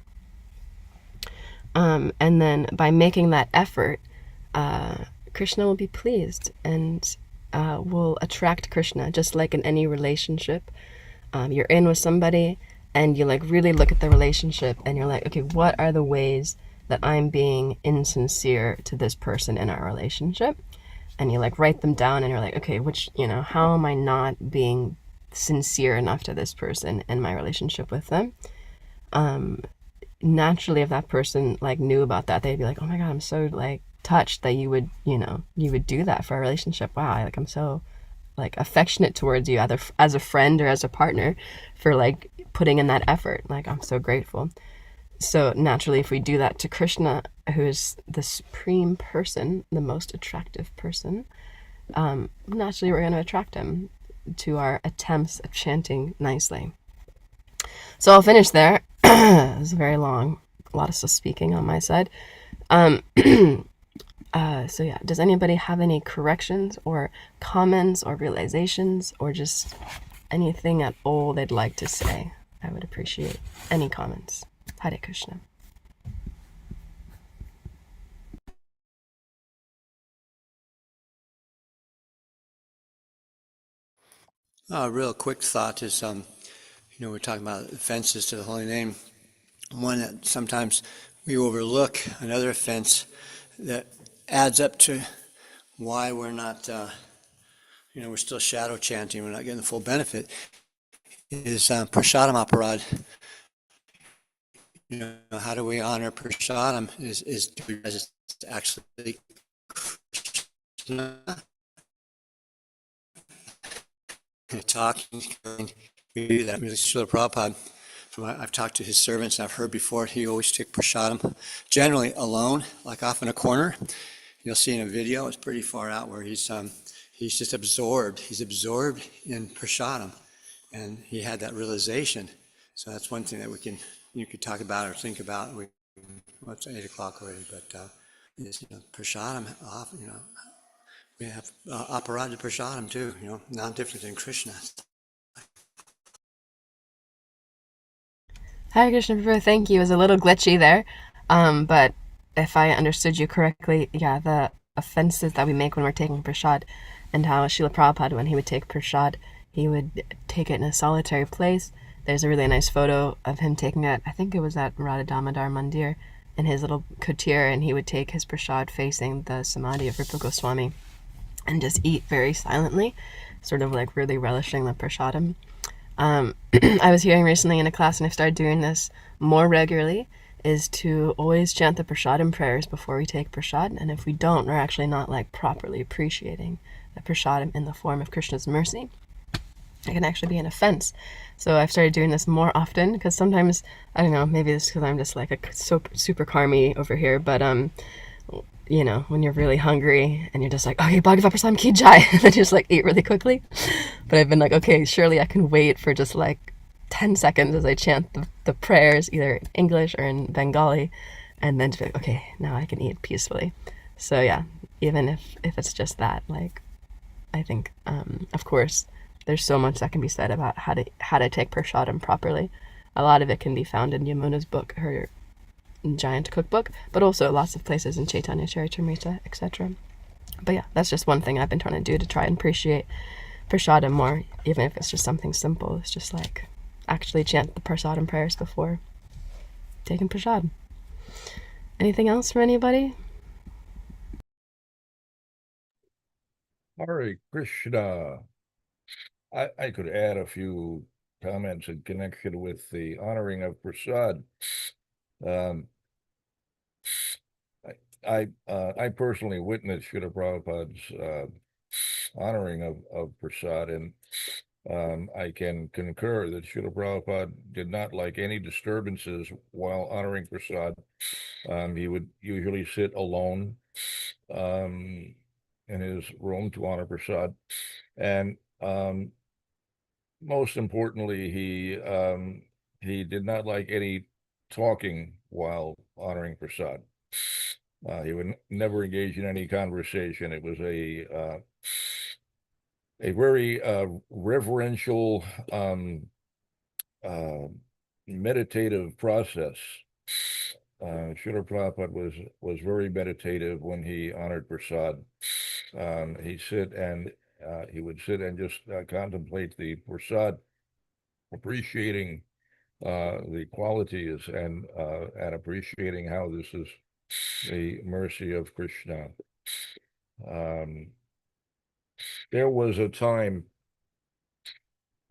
S1: And then by making that effort, Krishna will be pleased and will attract Krishna, just like in any relationship. You're in with somebody and you like really look at the relationship and you're like, okay, what are the ways that I'm being insincere to this person in our relationship? And you like write them down and you're like, okay, how am I not being sincere enough to this person in my relationship with them? Naturally, if that person like knew about that, they'd be like, oh my God, I'm so like touched that you would do that for a relationship. Wow, I'm so like affectionate towards you either as a friend or as a partner for like putting in that effort. Like, I'm so grateful. So naturally, if we do that to Krishna, who is the supreme person, the most attractive person, naturally we're going to attract him to our attempts at chanting nicely. So I'll finish there. It was very long, a lot of speaking on my side. So yeah, does anybody have any corrections or comments or realizations or just anything at all they'd like to say? I would appreciate any comments. Hare Krishna.
S4: Real quick thought is, we're talking about offenses to the holy name. One that sometimes we overlook, another offense that adds up to why we're not, we're still shadow chanting, we're not getting the full benefit, is prasadam aparad. How do we honor prasadam is because it's actually Krishna talking. We do that. Srila Prabhupada, I've talked to his servants, and I've heard before, he always took prasadam, generally alone, like off in a corner. You'll see in a video, it's pretty far out, where he's just absorbed. He's absorbed in prasadam, and he had that realization. So that's one thing that you could talk about or think about. Well, it's 8 o'clock already, but is prasadam off. We have aparada prasadam too. Not different than Krishna.
S1: Hare Krishna Prabhu, thank you. It was a little glitchy there, but if I understood you correctly, yeah, the offenses that we make when we're taking prasad, and how Srila Prabhupada, when he would take prasad, he would take it in a solitary place. There's a really nice photo of him taking it, I think it was at Radha Damodar Mandir, in his little kutir, and he would take his prasad facing the samadhi of Rupa Goswami and just eat very silently, sort of like really relishing the prasadam. I was hearing recently in a class, and I've started doing this more regularly, is to always chant the prasadam prayers before we take prasad. And if we don't, we're actually not like properly appreciating the prasadam in the form of Krishna's mercy. It can actually be an offense. So I've started doing this more often, because sometimes, I don't know, maybe it's because I'm just like a super karmi over here, but when you're really hungry and you're just like, okay, Bhagavatam ki jai, and then just like eat really quickly. But I've been like, okay, surely I can wait for just like 10 seconds as I chant the prayers, either in English or in Bengali, and then just be like, okay, now I can eat peacefully. So yeah, even if it's just that, like, I think, of course, there's so much that can be said about how to take prasadam properly. A lot of it can be found in Yamuna's book, her giant cookbook, but also lots of places in Chaitanya Charitamrita, etc. But yeah, that's just one thing I've been trying to do to try and appreciate prasadam more, even if it's just something simple. It's just like actually chant the prasadam prayers before taking prasad. Anything else from anybody?
S2: Hare Krishna. I could add a few comments in connection with the honoring of prasad. Um, I personally witnessed Srila Prabhupada's honoring of prasad, and I can concur that Srila Prabhupada did not like any disturbances while honoring prasad. He would usually sit alone in his room to honor prasad, and most importantly, he did not like any talking while honoring prasad. He would never engage in any conversation. It was a very reverential, uh, meditative process. Srila Prabhupada was very meditative when he honored prasad. He would sit and just contemplate the prasad, appreciating the qualities and appreciating how this is the mercy of Krishna. There was a time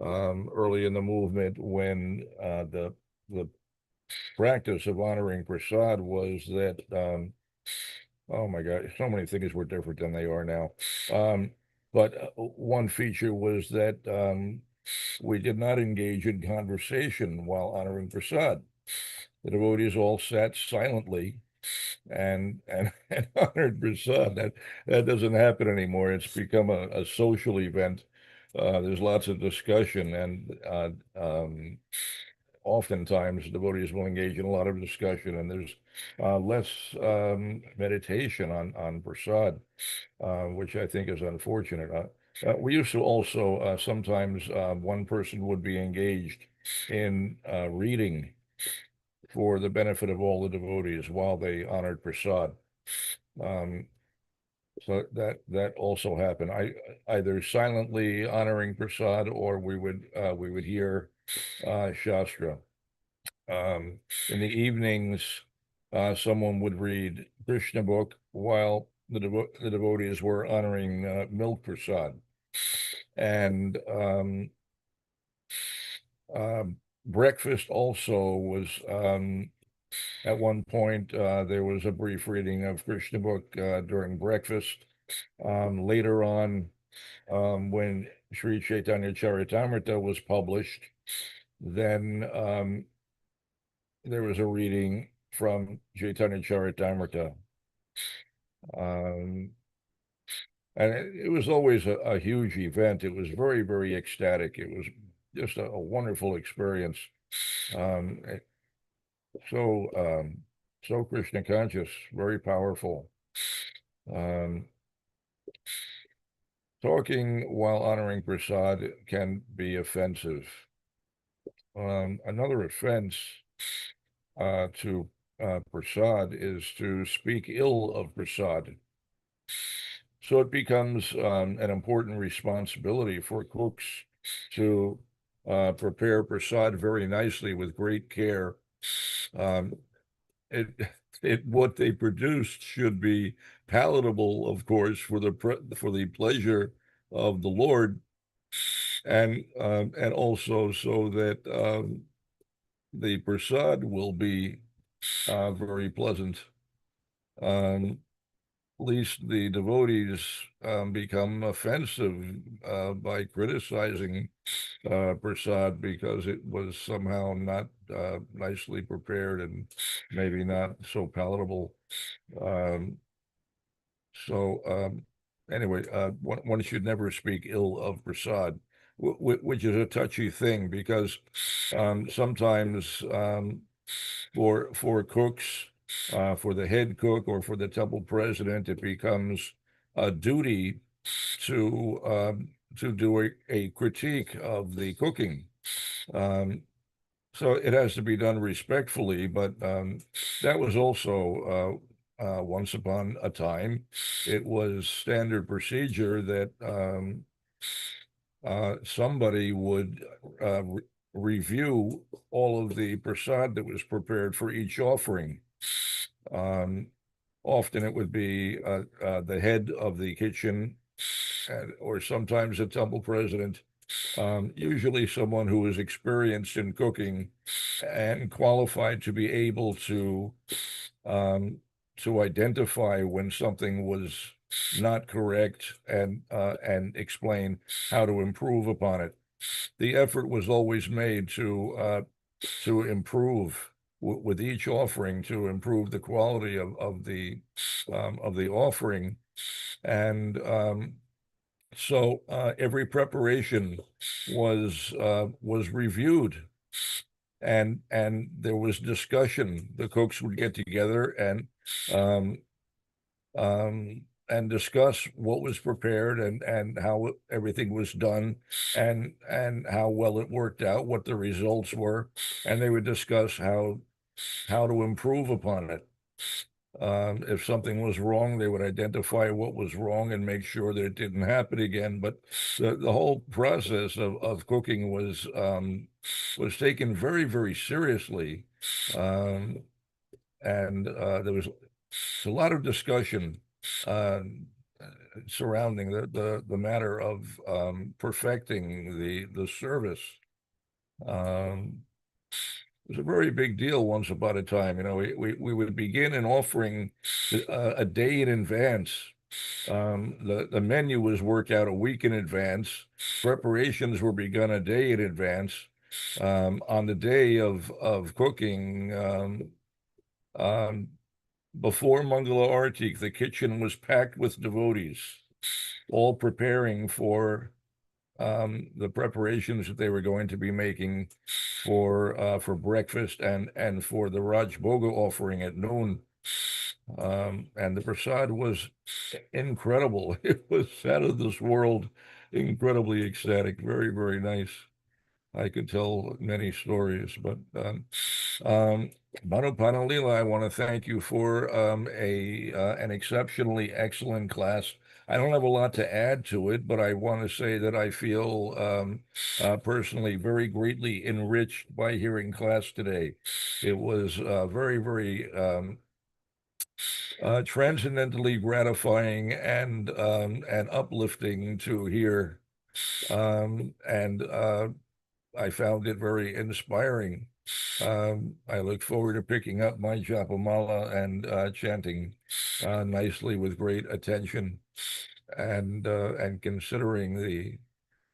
S2: early in the movement when the practice of honoring prasad was that oh my God, so many things were different than they are now. But one feature was that we did not engage in conversation while honoring prasad. The devotees all sat silently and and honored prasad. That doesn't happen anymore. It's become a social event. There's lots of discussion, and oftentimes devotees will engage in a lot of discussion, and there's less meditation on prasad, which I think is unfortunate. We used to also sometimes one person would be engaged in reading for the benefit of all the devotees while they honored prasad. So that also happened. Either silently honoring prasad, or we would hear Shastra. In the evenings, someone would read Krishna book while the devotees were honoring milk prasad. And breakfast also was, at one point, there was a brief reading of Krishna book during breakfast. Later on, when Sri Chaitanya Charitamrita was published, then there was a reading from Chaitanya Charitamrita. And it was always a huge event. It was very, very ecstatic. It was just a wonderful experience. So Krishna conscious, very powerful. Talking while honoring prasad can be offensive. Another offense to prasad is to speak ill of prasad. So it becomes an important responsibility for cooks to prepare prasad very nicely with great care. What they produced should be palatable, of course, for the pleasure of the Lord, and also so that the prasad will be very pleasant. Least the devotees become offensive by criticizing prasad because it was somehow not nicely prepared and maybe not so palatable. Anyway, one should never speak ill of prasad, which is a touchy thing, because sometimes for cooks, for the head cook or for the temple president, it becomes a duty to do a critique of the cooking. So it has to be done respectfully, but that was also once upon a time, it was standard procedure that somebody would review all of the prasad that was prepared for each offering. Often it would be the head of the kitchen, or sometimes a temple president, usually someone who is experienced in cooking and qualified to be able to identify when something was not correct and explain how to improve upon it. The effort was always made to improve with each offering, to improve the quality of the offering, and so every preparation was reviewed, and there was discussion. The cooks would get together and discuss what was prepared and how everything was done, and how well it worked out, what the results were, and they would discuss how to improve upon it. If something was wrong, they would identify what was wrong and make sure that it didn't happen again. But the whole process of cooking was taken very, very seriously, and there was a lot of discussion surrounding the matter of perfecting the service. It was a very big deal once upon a time. We would begin an offering a day in advance. The menu was worked out a week in advance. Preparations were begun a day in advance. On the day of cooking, before Mangala Artik, the kitchen was packed with devotees, all preparing for the preparations that they were going to be making for breakfast and for the Raj Bhoga offering at noon. And the prasad was incredible. It was out of this world. incredibly ecstatic, very, very nice. I could tell many stories, but Bhanu Panalila, I want to thank you for an exceptionally excellent class. I don't have a lot to add to it, but I want to say that I feel personally very greatly enriched by hearing class today. It was very, very transcendently gratifying and uplifting to hear, and I found it very inspiring. I look forward to picking up my Japamala and chanting nicely with great attention, and considering the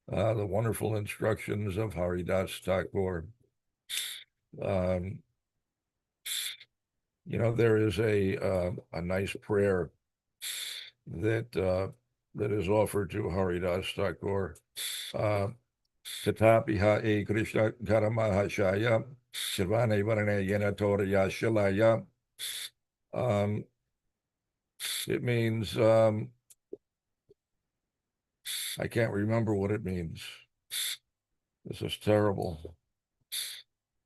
S2: wonderful instructions of Haridas Thakur. There is a nice prayer that is offered to Haridas Thakur. Tatapi e Krishna Karamahashaya Shivane Varane Yenatorya Shilaya. It means, I can't remember what it means. This is terrible.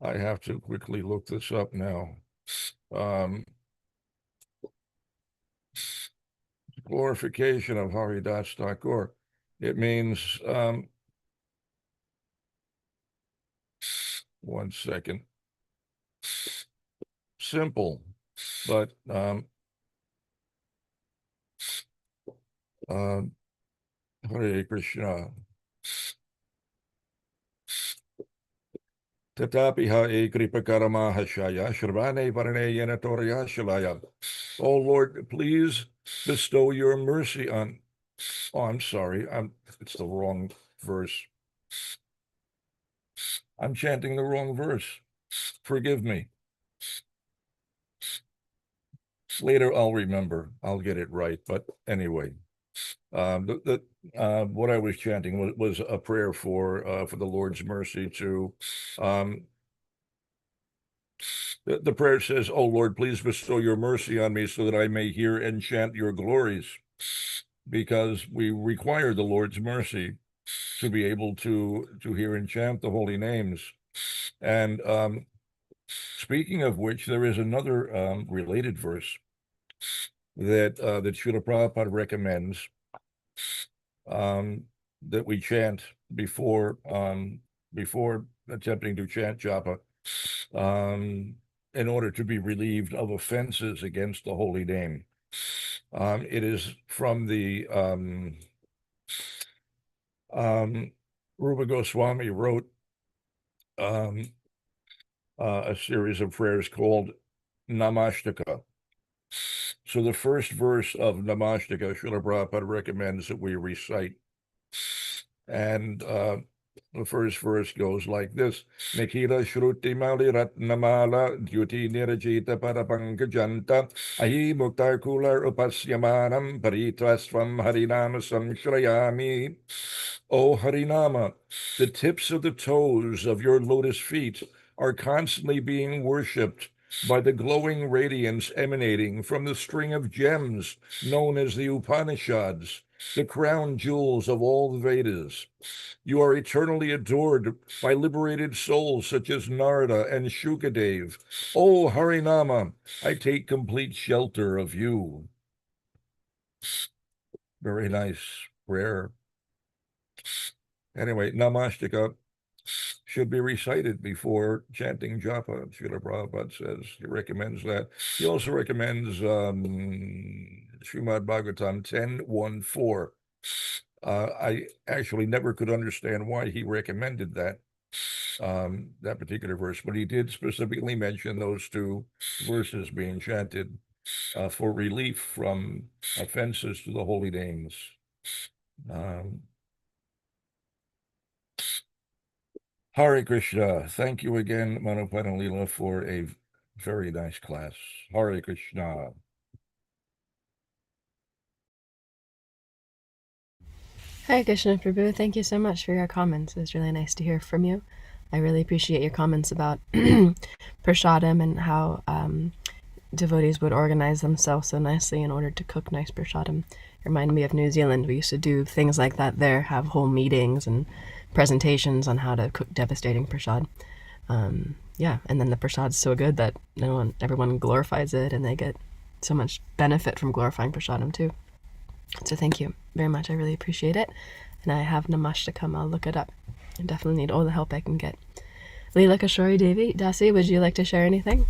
S2: I have to quickly look this up now. Glorification of Haridas Thakur. It means, one second. Simple, but Hare Krishna. Tatapi e kripakarama hashaya shravane varane yenatorya shalaya. Oh Lord, please bestow your mercy on. Oh, I'm sorry. It's the wrong verse. I'm chanting the wrong verse. Forgive me. Later I'll remember. I'll get it right. But anyway, what I was chanting was a prayer for the Lord's mercy to. The prayer says, "Oh Lord, please bestow your mercy on me so that I may hear and chant your glories," because we require the Lord's mercy to be able to hear and chant the holy names. And speaking of which, there is another related verse that Srila Prabhupada recommends that we chant before attempting to chant japa, in order to be relieved of offenses against the holy name. It is from the Rupa Goswami wrote a series of prayers called Namashtaka. So the first verse of Namashtaka, Srila Prabhupada recommends that we recite. And the first verse goes like this: Nikhila Shruti Mali Ratnamala Dyuti Nirajita Parapankajanta Ahi Muktar Kular Upasyamanam Paritasvam Harinama Samshrayami. O Harinama, the tips of the toes of your lotus feet are constantly being worshipped by the glowing radiance emanating from the string of gems known as the Upanishads, the crown jewels of all the Vedas. You are eternally adored by liberated souls such as Narada and Shukadev. O Harinama, I take complete shelter of you. Very nice prayer. Anyway, Namashtaka should be recited before chanting japa. Srila Prabhupada says he recommends that. He also recommends Srimad Bhagavatam 10.1.4. I actually never could understand why he recommended that particular verse, but he did specifically mention those two verses being chanted for relief from offenses to the holy names. Hare Krishna. Thank you again, Manopada Leela, for a very nice class. Hare Krishna.
S1: Hi, Krishna Prabhu. Thank you so much for your comments. It was really nice to hear from you. I really appreciate your comments about Prashadam and how devotees would organize themselves so nicely in order to cook nice prasadam. It reminded me of New Zealand. We used to do things like that there, have whole meetings and presentations on how to cook devastating prasad. Yeah, and then the prasad's so good that everyone glorifies it, and they get so much benefit from glorifying prasadam too. So thank you very much. I really appreciate it. And I have Namashtakam. I'll look it up. I definitely need all the help I can get. Leela Kishori Devi, Dasi, would you like to share anything?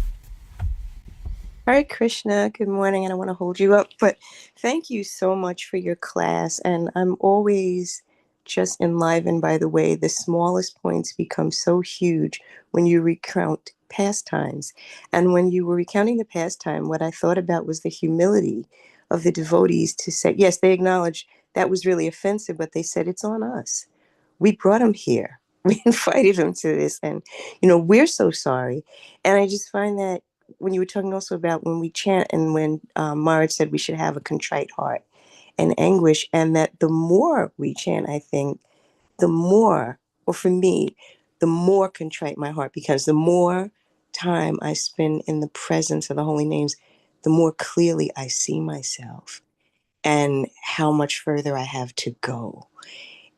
S5: Hare Krishna, good morning. I don't want to hold you up, but thank you so much for your class. And I'm always just enlivened by the way the smallest points become so huge when you recount pastimes. And when you were recounting the pastime, what I thought about was the humility of the devotees to say, yes, they acknowledge that was really offensive, but they said it's on us. We brought him here. We invited him to this, and we're so sorry. And I just find that when you were talking also about when we chant, and when Maharaj said we should have a contrite heart and anguish, and that the more we chant, I think, the more, or for me, the more contrite my heart, because the more time I spend in the presence of the holy names, the more clearly I see myself and how much further I have to go.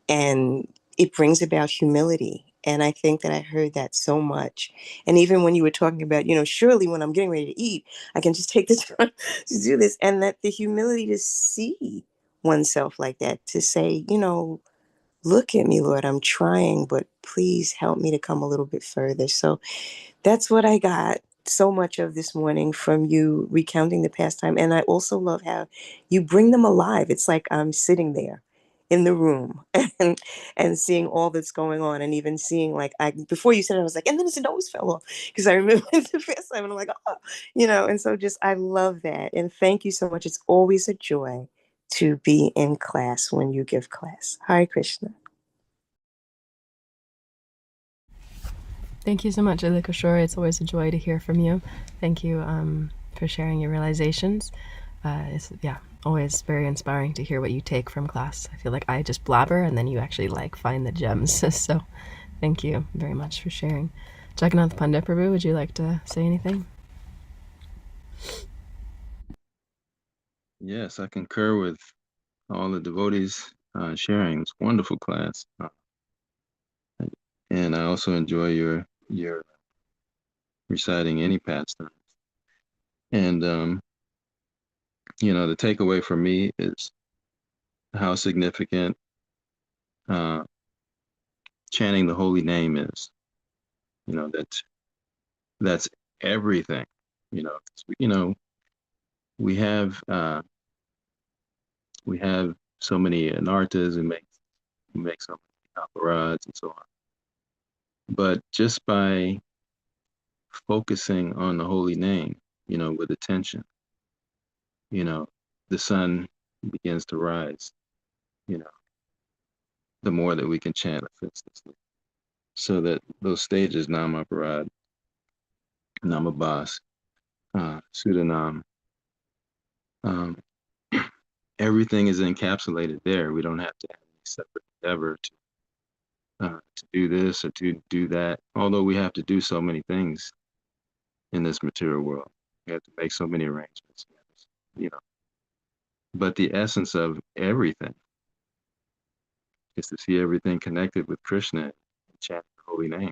S5: And it brings about humility. And I think that I heard that so much. And even when you were talking about, surely when I'm getting ready to eat, I can just take the time to do this. And that the humility to see oneself like that, to say, look at me, Lord, I'm trying, but please help me to come a little bit further. So that's what I got so much of this morning from you recounting the pastime. And I also love how you bring them alive. It's like I'm sitting there in the room and seeing all that's going on, and even seeing, like, before you said it, I was like, and then his nose fell off, because I remember the first time, and I'm like, oh, and so just, I love that. And thank you so much. It's always a joy to be in class when you give class. Hare Krishna.
S1: Thank you so much, Leela Kishori. It's always a joy to hear from you. Thank you for sharing your realizations. It's always very inspiring to hear what you take from class. I feel like I just blabber, and then you actually find the gems. So thank you very much for sharing. Jagannath Pandit Prabhu, would you like to say anything?
S6: Yes, I concur with all the devotees sharing. It's a wonderful class. And I also enjoy your reciting any pastime. And, the takeaway for me is how significant chanting the holy name is. That's everything. We have so many anartas who make so many aparadhas and so on. But just by focusing on the holy name, with attention, the sun begins to rise, the more that we can chant offensively. So that those stages, Namaparad, Namabas, Sudanam, everything is encapsulated there. We don't have to have any separate endeavor to do this or to do that. Although we have to do so many things in this material world. We have to make so many arrangements, But the essence of everything is to see everything connected with Krishna and chant the holy name.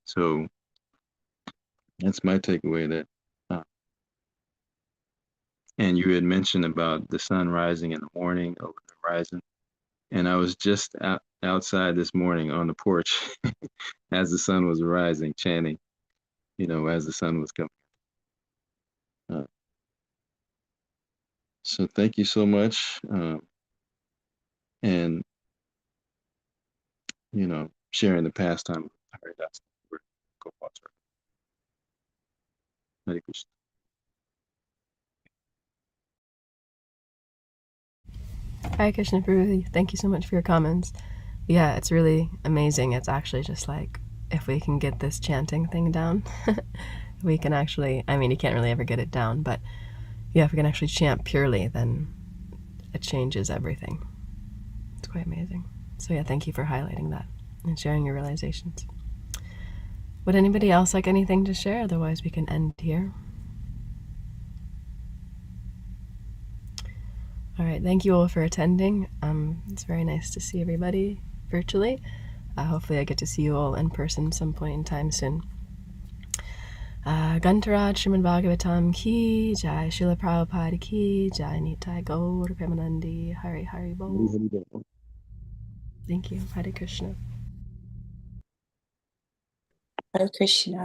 S6: So that's my takeaway. And you had mentioned about the sun rising in the morning over the horizon. And I was just outside this morning on the porch as the sun was rising, chanting, as the sun was coming. So thank you so much. And, sharing the pastime of Haridas. Hare Krishna.
S1: Hi, Krishna Prabhu. Thank you so much for your comments. Yeah, it's really amazing. It's actually just like, if we can get this chanting thing down, we can actually, you can't really ever get it down, but yeah, if we can actually chant purely, then it changes everything. It's quite amazing. So yeah, thank you for highlighting that and sharing your realizations. Would anybody else like anything to share? Otherwise, we can end here. All right, thank you all for attending. It's very nice to see everybody virtually. Hopefully I get to see you all in person some point in time soon. Gantaraj Srimad Bhagavatam ki jai, Srila Prabhupada ki jai, Nitai Gaur Premanandi, Hari Hari Bol. Thank you. Hare Krishna.
S5: Hare Krishna.